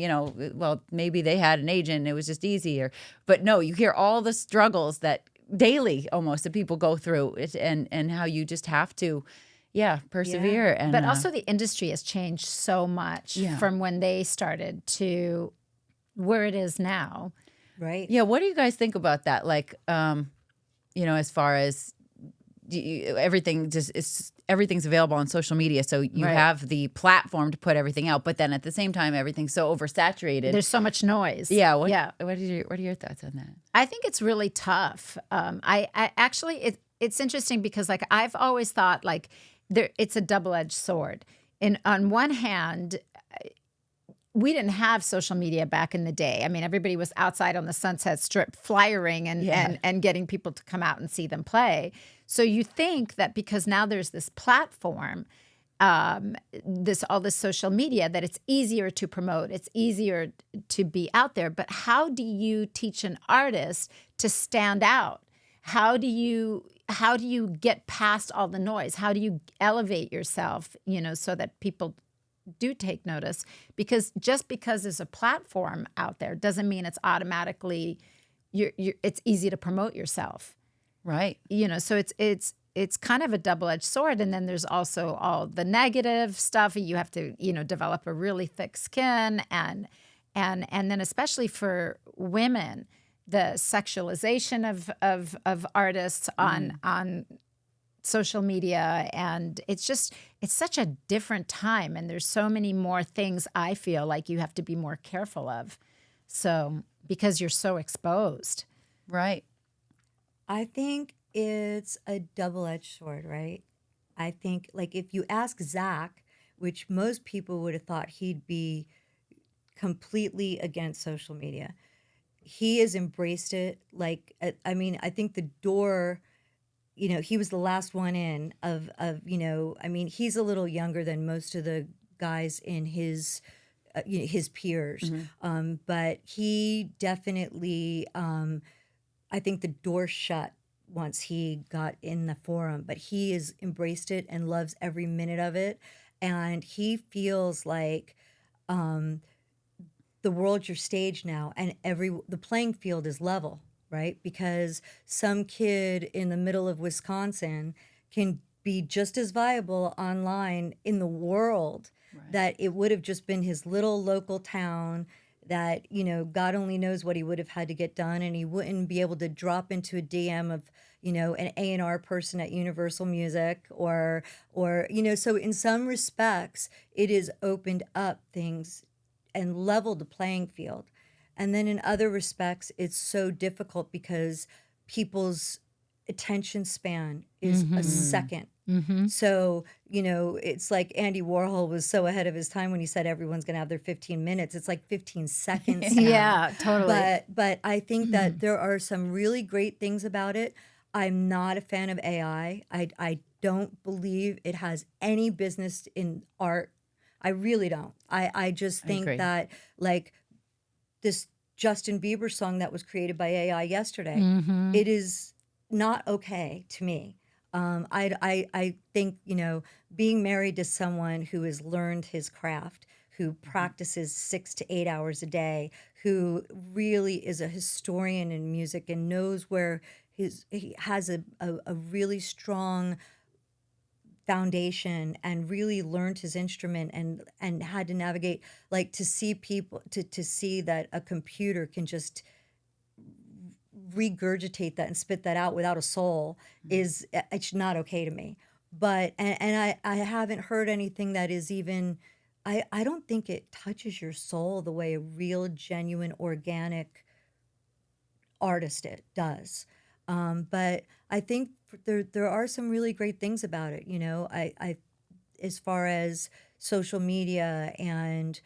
well, maybe they had an agent and it was just easier. But no, you hear all the struggles that daily almost that people go through it, and how you just have to persevere. And
but also the industry has changed so much from when they started to where it is now.
Right.
Yeah. What do you guys think about that? Like, as far as everything's available on social media, so you have the platform to put everything out, but then at the same time, everything's so oversaturated.
There's so much noise.
Yeah. What are your thoughts on that?
I think it's really tough. I actually, it's interesting, because like I've always thought like it's a double-edged sword. And on one hand, we didn't have social media back in the day. I mean, everybody was outside on the Sunset Strip flyering and getting people to come out and see them play. So you think that because now there's this platform, all this social media, that it's easier to promote, it's easier to be out there. But how do you teach an artist to stand out? How do you get past all the noise? How do you elevate yourself, so that people do take notice? Because just because there's a platform out there doesn't mean it's automatically it's easy to promote yourself.
Right.
So it's kind of a double-edged sword. And then there's also all the negative stuff. You have to, develop a really thick skin, and then especially for women, the sexualization of artists on social media, and it's such a different time, and there's so many more things I feel like you have to be more careful of, so because you're so exposed.
Right.
I think it's a double-edged sword, right? I think, like, if you ask Zach, which most people would have thought he'd be completely against social media, he has embraced it. Like, I think the door, he was the last one in he's a little younger than most of the guys in his peers. But he definitely, I think the door shut once he got in the forum, but he has embraced it and loves every minute of it. And he feels like, the world's your stage now, and the playing field is level, right? Because some kid in the middle of Wisconsin can be just as viable online in the world that it would have just been his little local town that, God only knows what he would have had to get done, and he wouldn't be able to drop into a DM of, an A&R person at Universal Music or, so in some respects, it has opened up things and leveled the playing field. And then in other respects, it's so difficult because people's attention span is a second. So, it's like Andy Warhol was so ahead of his time when he said everyone's going to have their 15 minutes. It's like 15 seconds now.
Yeah, totally.
But I think that there are some really great things about it. I'm not a fan of AI. I don't believe it has any business in art. I really don't. I just think that, like, this Justin Bieber song that was created by AI yesterday, it is not okay to me. I think, being married to someone who has learned his craft, who practices 6 to 8 hours a day, who really is a historian in music and knows where he has a really strong foundation and really learned his instrument and had to navigate, like, to see people to see that a computer can just regurgitate that and spit that out without a soul is, it's not okay to me. But and I haven't heard anything that is even, I don't think it touches your soul the way a real, genuine, organic artist it does. But I think there are some really great things about it. I as far as social media and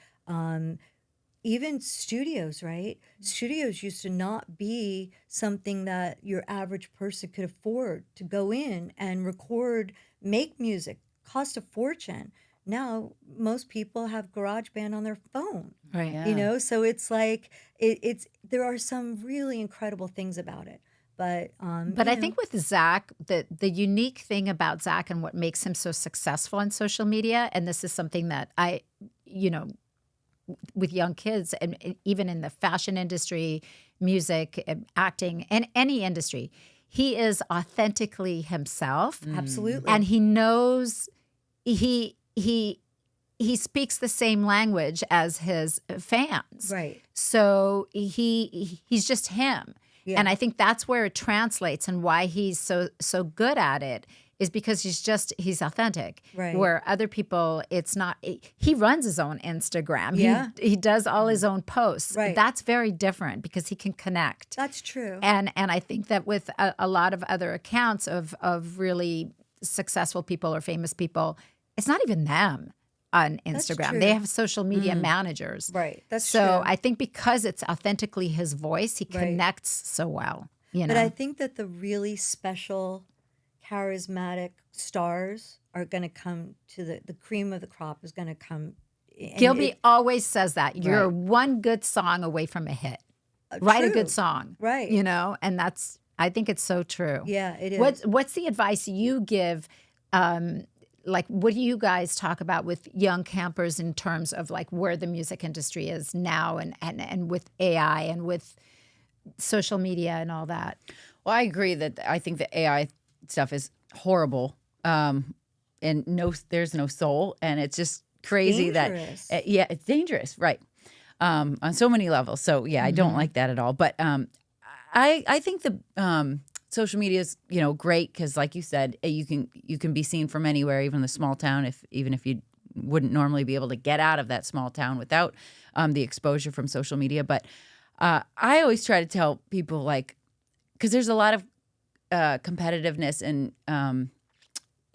even studios, right? Studios used to not be something that your average person could afford to go in and record, make music, cost a fortune. Now, most people have GarageBand on their phone,
Right. Yeah.
So it's like, there are some really incredible things about it. But
I think with Zach, the unique thing about Zach and what makes him so successful on social media, and this is something that I, with young kids and even in the fashion industry, music, and acting, and any industry, he is authentically himself.
Absolutely.
And he knows he speaks the same language as his fans.
Right.
So he's just him.
Yeah.
And I think that's where it translates, and why he's so good at it is because he's authentic.
Right.
Where other people, it's not. He runs his own Instagram.
Yeah.
He does all his own posts.
Right.
That's very different because he can connect.
That's true.
And I think that with a lot of other accounts of really successful people or famous people, it's not even them on Instagram.
true.
They have social media managers.
Right. That's
So
true.
I think because it's authentically his voice, he
Right.
connects so well.
But I think that the really special, charismatic stars are going to come to the cream of the crop is going to come. And
Gilby always says that you're
Right.
one good song away from a hit. Write a
true.
good song,
Right.
And I think it's so true.
Yeah, it is.
What's the advice you give? Like, what do you guys talk about with young campers in terms of like where the music industry is now, and with AI and with social media and all that?
Well, I agree that I think the AI stuff is horrible, and there's no soul, and it's just crazy
Dangerous.
that it's dangerous, right? On so many levels. So yeah, I don't like that at all. But I think the social media is great because, like you said, you can be seen from anywhere, even the small town. Even if you wouldn't normally be able to get out of that small town without the exposure from social media. But I always try to tell people, like, because there's a lot of competitiveness and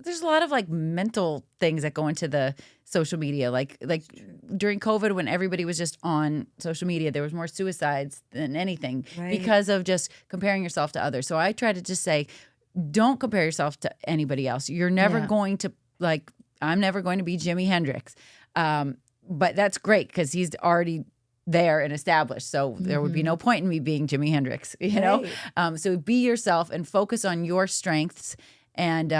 there's a lot of like mental things that go into the social media. Like during COVID, when everybody was just on social media, there was more suicides than anything because of just comparing yourself to others. So I try to just say, don't compare yourself to anybody else. You're never going to, like, I'm never going to be Jimi Hendrix. But that's great because he's already there and established. So there would be no point in me being Jimi Hendrix, know? So be yourself and focus on your strengths. And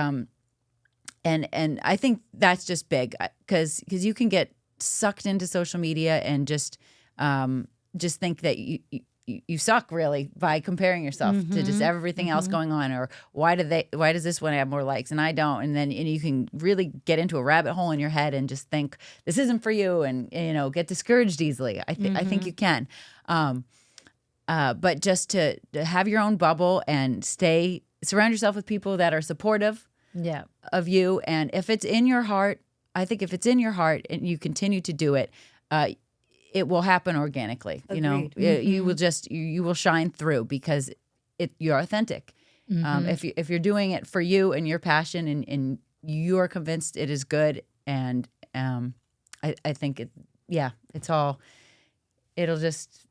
I think that's just big because you can get sucked into social media and just think that you suck really by comparing yourself to just everything else going on, or why does this one have more likes and I don't, and you can really get into a rabbit hole in your head and just think this isn't for you, and get discouraged easily. I think you can, but just to have your own bubble and surround yourself with people that are supportive of you, and if it's in your heart, I think if it's in your heart and you continue to do it, it will happen organically.
Agreed.
You will you will shine through because you're authentic. If you're doing it for you and your passion and you're convinced it is good, and I think it'll just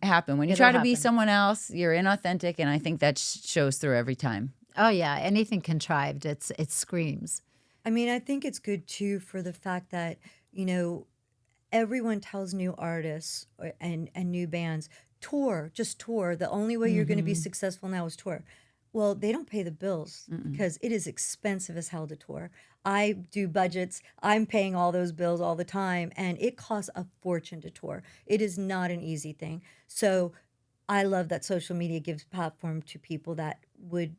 happen. When you try to be someone else, you're inauthentic, and I think that shows through every time.
Oh yeah, anything contrived, it screams.
I mean, I think it's good too for the fact that everyone tells new artists and new bands, just tour. The only way you're going to be successful now is tour. Well, they don't pay the bills because it is expensive as hell to tour. I do budgets. I'm paying all those bills all the time, and it costs a fortune to tour. It is not an easy thing. So I love that social media gives platform to people that would,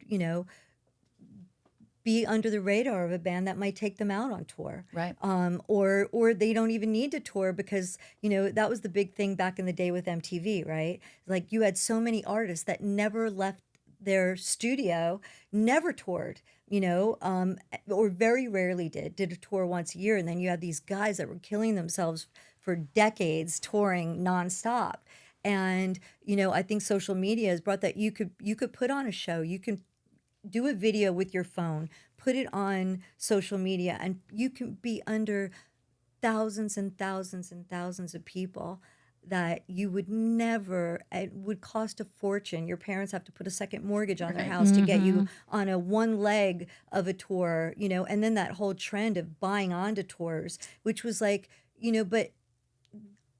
be under the radar of a band that might take them out on tour.
Right.
Or they don't even need to tour because, that was the big thing back in the day with MTV, right? Like you had so many artists that never left their studio, never toured, or very rarely did a tour once a year. And then you had these guys that were killing themselves for decades touring nonstop. And, I think social media has brought that you could put on a show, you can do a video with your phone, put it on social media, and you can be under thousands and thousands and thousands of people that you would never, it would cost a fortune. Your parents have to put a second mortgage on their house to get you on a one leg of a tour, and then that whole trend of buying onto tours, which was like, but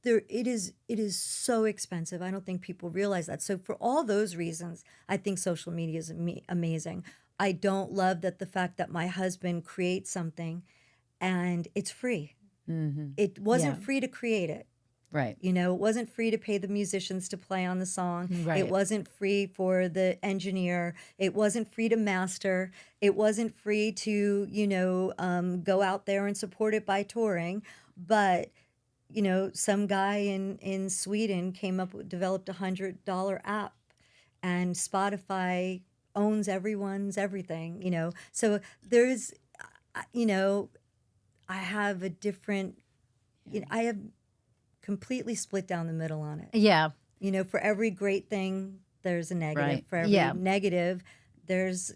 it is so expensive. I don't think people realize that. So for all those reasons, I think social media is amazing. I don't love the fact that my husband creates something and it's free. It wasn't free to create it.
Right.
It wasn't free to pay the musicians to play on the song.
Right.
It wasn't free for the engineer. It wasn't free to master. It wasn't free to, go out there and support it by touring. But some guy in Sweden developed $100 app, and Spotify owns everyone's everything, So there's, I have a different, I have completely split down the middle on it.
Yeah.
For every great thing, there's a negative.
Right.
For every negative, there's,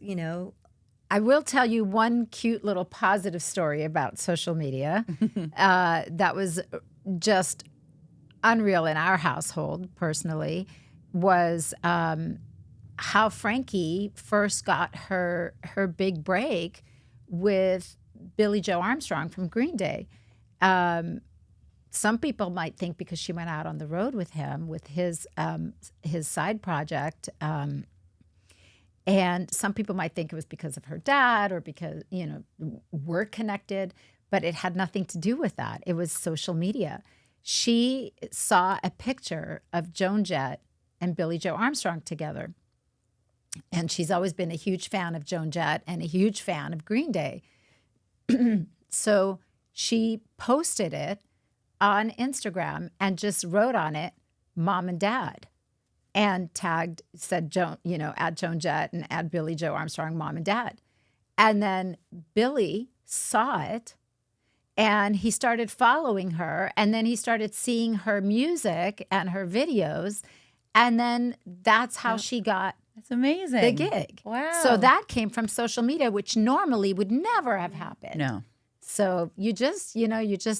I will tell you one cute little positive story about social media that was just unreal in our household personally, was how Frankie first got her big break with Billie Joe Armstrong from Green Day. Some people might think because she went out on the road with him with his side project. And some people might think it was because of her dad or because, we're connected, but it had nothing to do with that. It was social media. She saw a picture of Joan Jett and Billie Joe Armstrong together. And she's always been a huge fan of Joan Jett and a huge fan of Green Day. So she posted it on Instagram and just wrote on it, Mom and Dad. And said add Joan Jett and add Billie Joe Armstrong, Mom and Dad. And then Billy saw it and he started following her. And then he started seeing her music and her videos. And then that's how she got
That's amazing.
the gig.
Wow.
So that came from social media, which normally would never have happened.
No.
So you just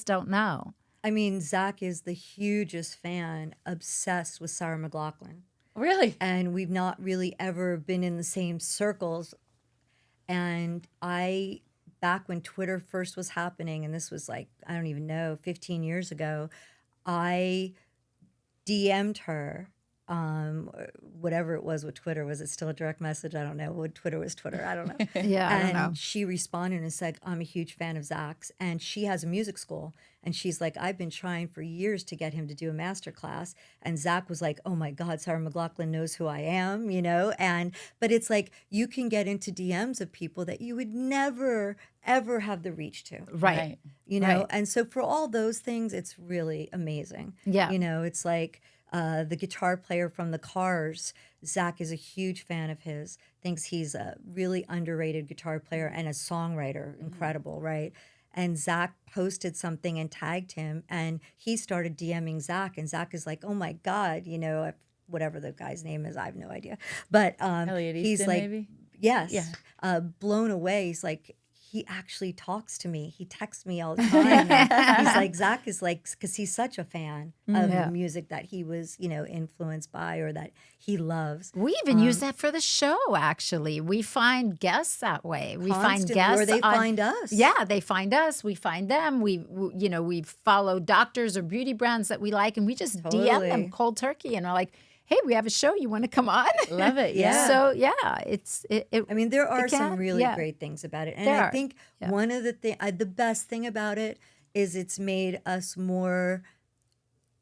don't know.
I mean, Zach is the hugest fan, obsessed with Sarah McLachlan.
Really?
And we've not really ever been in the same circles. And back when Twitter first was happening, and this was like, I don't even know, 15 years ago, I DM'd her whatever it was with Twitter. Was it still a direct message? I don't know. What Twitter was Twitter? I don't know.
Yeah, I don't know.
And she responded and said, I'm a huge fan of Zach's. And she has a music school. And she's like, I've been trying for years to get him to do a master class. And Zach was like, oh my God, Sarah McLachlan knows who I am, you know? But it's like, you can get into DMs of people that you would never, ever have the reach to.
Right.
You know?
Right.
And so for all those things, it's really amazing.
Yeah.
You know, it's like the guitar player from the Cars, Zach is a huge fan of his, thinks he's a really underrated guitar player and a songwriter, incredible, right? And Zach posted something and tagged him, and he started DMing Zach, and Zach is like, oh my God, you know, whatever the guy's name is, I have no idea. But
Elliot
he's
Easton,
like,
maybe?
yes,
Yeah.
Blown away. He's like, he actually talks to me. He texts me all the time. And he's like, Zach is like, because he's such a fan of the music that he was, you know, influenced by or that he loves.
We even use that for the show, actually. We find guests that way. We find
Constantly,
guests.
or they find us.
Yeah, they find us. We find them. We follow doctors or beauty brands that we like, and we just DM them cold turkey, and we're like, hey, we have a show. You want to come on?
Love it. Yeah.
So, yeah,
I mean, there are some really great things about it. And I think one of the best thing about it is it's made us more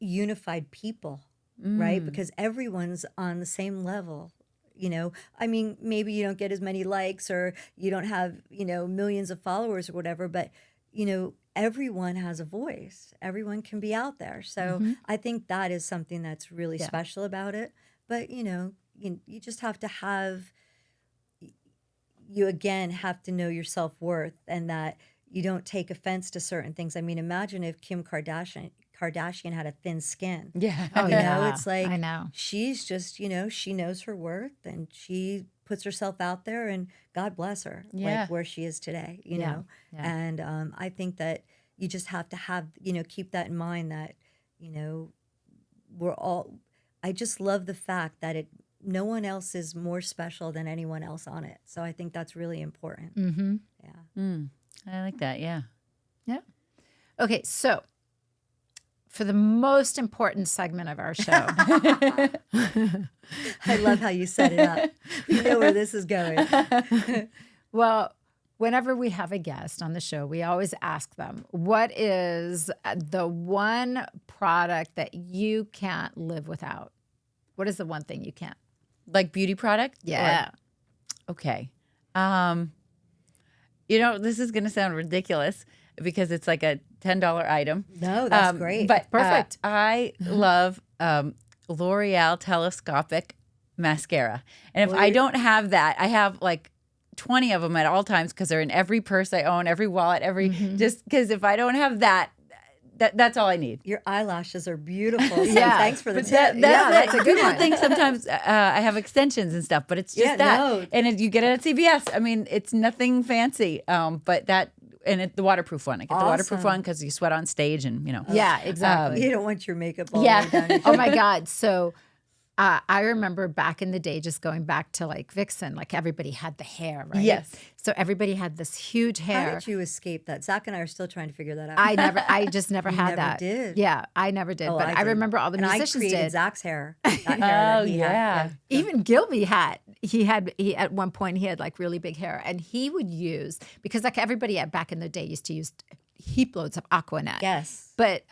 unified people, right? Because everyone's on the same level. You know, I mean, maybe you don't get as many likes or you don't have, you know, millions of followers or whatever, but, you know, everyone has a voice. Everyone can be out there. So I think that is something that's really special about it. But, you know, you just have to have, you again have to know your self-worth and that you don't take offense to certain things. I mean, imagine if Kim Kardashian had a thin skin.
Yeah.
Oh,
you know, it's like,
I know.
She's just, you know, she knows her worth and she puts herself out there and God bless her, like where she is today, you know?
Yeah.
And I think that you just have to have, you know, keep that in mind that, you know, I just love the fact that no one else is more special than anyone else on it. So I think that's really important.
Mm-hmm.
Yeah.
I like that. Yeah.
Yeah. Okay, so for the most important segment of our show.
I love how you set it up. You know where this is going.
Well, whenever we have a guest on the show, we always ask them, what is the one product that you can't live without? What is the one thing you can't?
Like beauty product?
Yeah.
Okay. You know, this is going to sound ridiculous because it's like a $10 item.
No, that's great.
But
Perfect.
I love L'Oreal Telescopic Mascara. And if I don't have that, I have like 20 of them at all times because they're in every purse I own, every wallet, just because if I don't have that, that's all I need.
Your eyelashes are beautiful. So
Yeah.
thanks for the
But
tip.
that's
a good
People
one.
think sometimes I have extensions and stuff, but it's just that.
No.
And you get it at CVS. I mean, it's nothing fancy, but that and the waterproof one. I get the waterproof one because you sweat on stage, and you know.
Yeah, exactly.
You don't want your makeup all the way down your
Oh my God. So I remember back in the day, just going back to like Vixen, like everybody had the hair, right?
Yes.
So everybody had this huge hair.
How did you escape that? Zach and I are still trying to figure that out.
I just never had
never
that.
did.
Yeah, I never did.
Oh,
but I
did.
remember all the
and
musicians
I created
did.
Zach's hair. That hair that he had.
Even Gilby he at one point he had like really big hair, and he would use, because like everybody back in the day used to use heap loads of Aquanet.
Yes.
But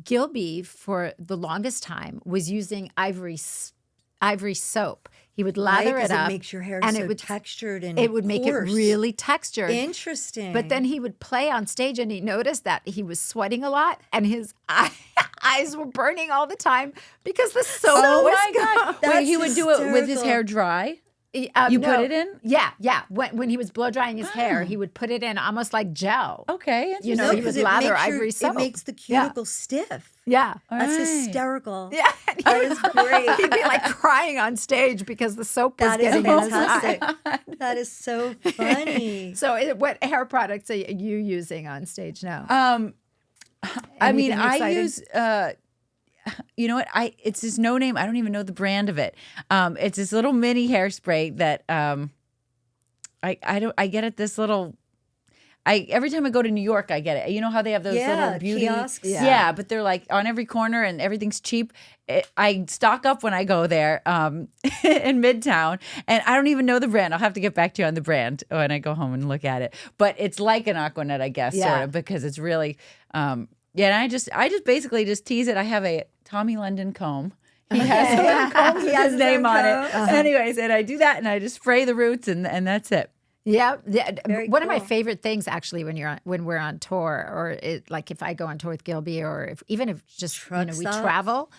Gilby for the longest time was using ivory soap. He would lather it up.
It makes your hair
and
so
it would,
textured and
it would make it
coarse.
really textured.
Interesting.
But then he would play on stage, and he noticed that he was sweating a lot, and his eyes were burning all the time because the soap was
God! Wait, he would do it with his hair dry. You put it in?
Yeah. When he was blow drying his hair, he would put it in almost like gel.
Okay,
You know, he would lather ivory soap.
It makes the cuticle stiff.
Yeah.
That's hysterical.
Yeah.
That is great.
He'd be like crying on stage because the soap was
That is
getting in his eye.
fantastic. That is so funny.
So what hair products are you using on stage now?
I mean,
Anything
I
exciting?
use. You know what? It's this no name. I don't even know the brand of it. It's this little mini hairspray that I get at this little. every time I go to New York, I get it. You know how they have those little beauty
kiosks?
Yeah, but they're like on every corner and everything's cheap. I stock up when I go there in Midtown, and I don't even know the brand. I'll have to get back to you on the brand when I go home and look at it. But it's like an Aquanet, I guess, sort of, because it's really and I just basically just tease it. I have a Tommy London comb. He has a little comb with his name on it. Anyways, and I do that, and I just spray the roots, and that's it.
Yeah,
Very
one of my
cool.
favorite things actually when we're on tour, or like if I go on tour with Gilby, or even if just
Truck
we
stops?
travel.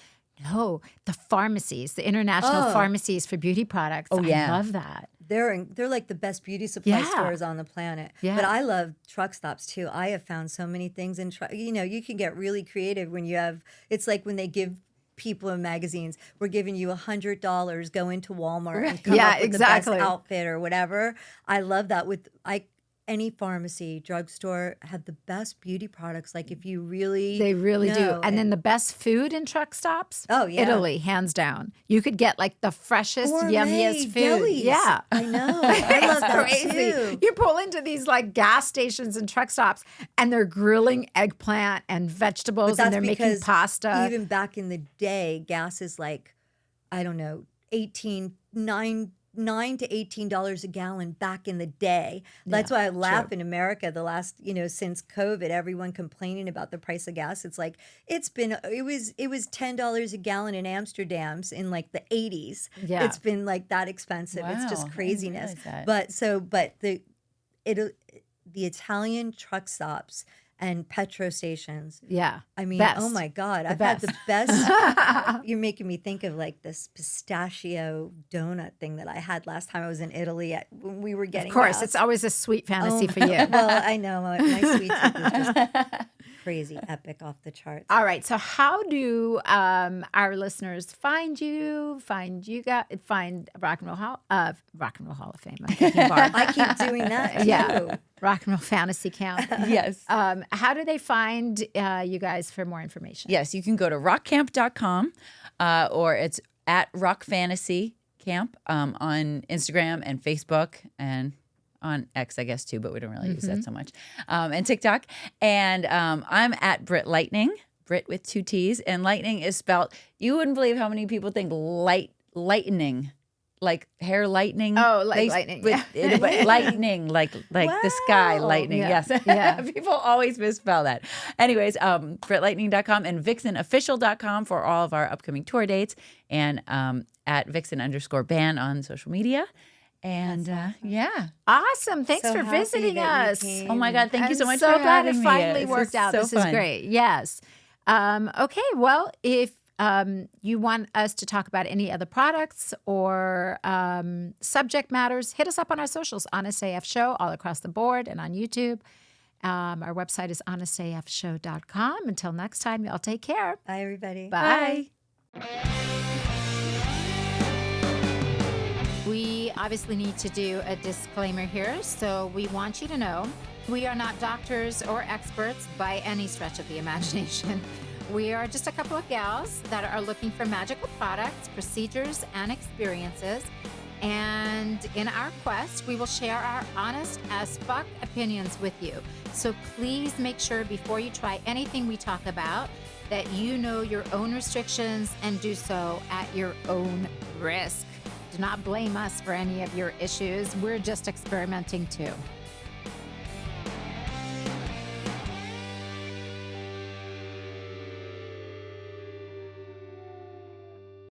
No, the pharmacies, the international pharmacies for beauty products.
Oh, yeah.
I love that.
They're like the best beauty supply
Yeah.
stores on the planet.
Yeah.
But I love truck stops too. I have found so many things in you can get really creative when you have. It's like when they give people in magazines, we're giving you $100, go into Walmart and come up with
exactly.
the best outfit or whatever. I love that. Any pharmacy, drugstore have the best beauty products. Like if you really,
They really do.
know,
And then the best food in truck stops.
Oh, yeah.
Italy, hands down. You could get like the freshest,
gourmet
yummiest food.
delis.
Yeah.
I know. I love that
Crazy.
too.
You pull into these like gas stations and truck stops, and they're grilling eggplant and vegetables,
But
and they're making
because
pasta.
Even back in the day, gas is like, I don't know, $9 to $18 a gallon back in the day. That's why I laugh in America the last, since COVID, everyone complaining about the price of gas. It's like it was $10 a gallon in Amsterdam's in like the 80s.
Yeah.
It's been like that expensive. It's
Wow, I
just
didn't
craziness.
realize that.
But the Italian truck stops and petrol stations.
Yeah.
I mean,
Best.
oh my God, I've
best.
had the best. You're making me think of like this pistachio donut thing that I had last time I was in Italy when we were getting.
Of course,
gas.
it's always a sweet fantasy
Oh,
for you.
Well, I know my sweet tooth is just crazy, epic, off the charts.
All right. So, how do our listeners find you? Find Rock and Roll Hall of Fame? I'm thinking bar.
I keep doing that too.
Yeah. Rock and Roll Fantasy Camp.
Yes.
How do they find you guys for more information?
Yes, you can go to rockcamp.com or it's at Rock Fantasy Camp on Instagram and Facebook and on X, I guess, too, but we don't really use that so much, and TikTok. And I'm at Britt Lightning, Britt with 2 T's. And lightning is spelled, you wouldn't believe how many people think lightning. Like hair lightning.
Oh, like lightning.
But lightning, like the sky lightning.
Yeah.
Yes.
Yeah.
People always misspell that. Anyways, BrittLightning.com and VixenOfficial.com for all of our upcoming tour dates, and at Vixen_band on social media. And yeah.
Awesome. Thanks
So
for
happy
visiting
that you
us.
came.
Oh my God, thank you
I'm
so much
so
for
glad
having
it
me.
finally
This
worked
is
out.
so
This is
fun.
great. Yes. Okay. Well, if you want us to talk about any other products or subject matters, hit us up on our socials, Honest AF Show, all across the board, and on YouTube. Our website is honestafshow.com. Until next time, y'all take care.
Bye, everybody.
Bye. We obviously need to do a disclaimer here, so we want you to know we are not doctors or experts by any stretch of the imagination. We are just a couple of gals that are looking for magical products, procedures, and experiences. And in our quest, we will share our honest as fuck opinions with you. So please make sure before you try anything we talk about that you know your own restrictions and do so at your own risk. Do not blame us for any of your issues. We're just experimenting too.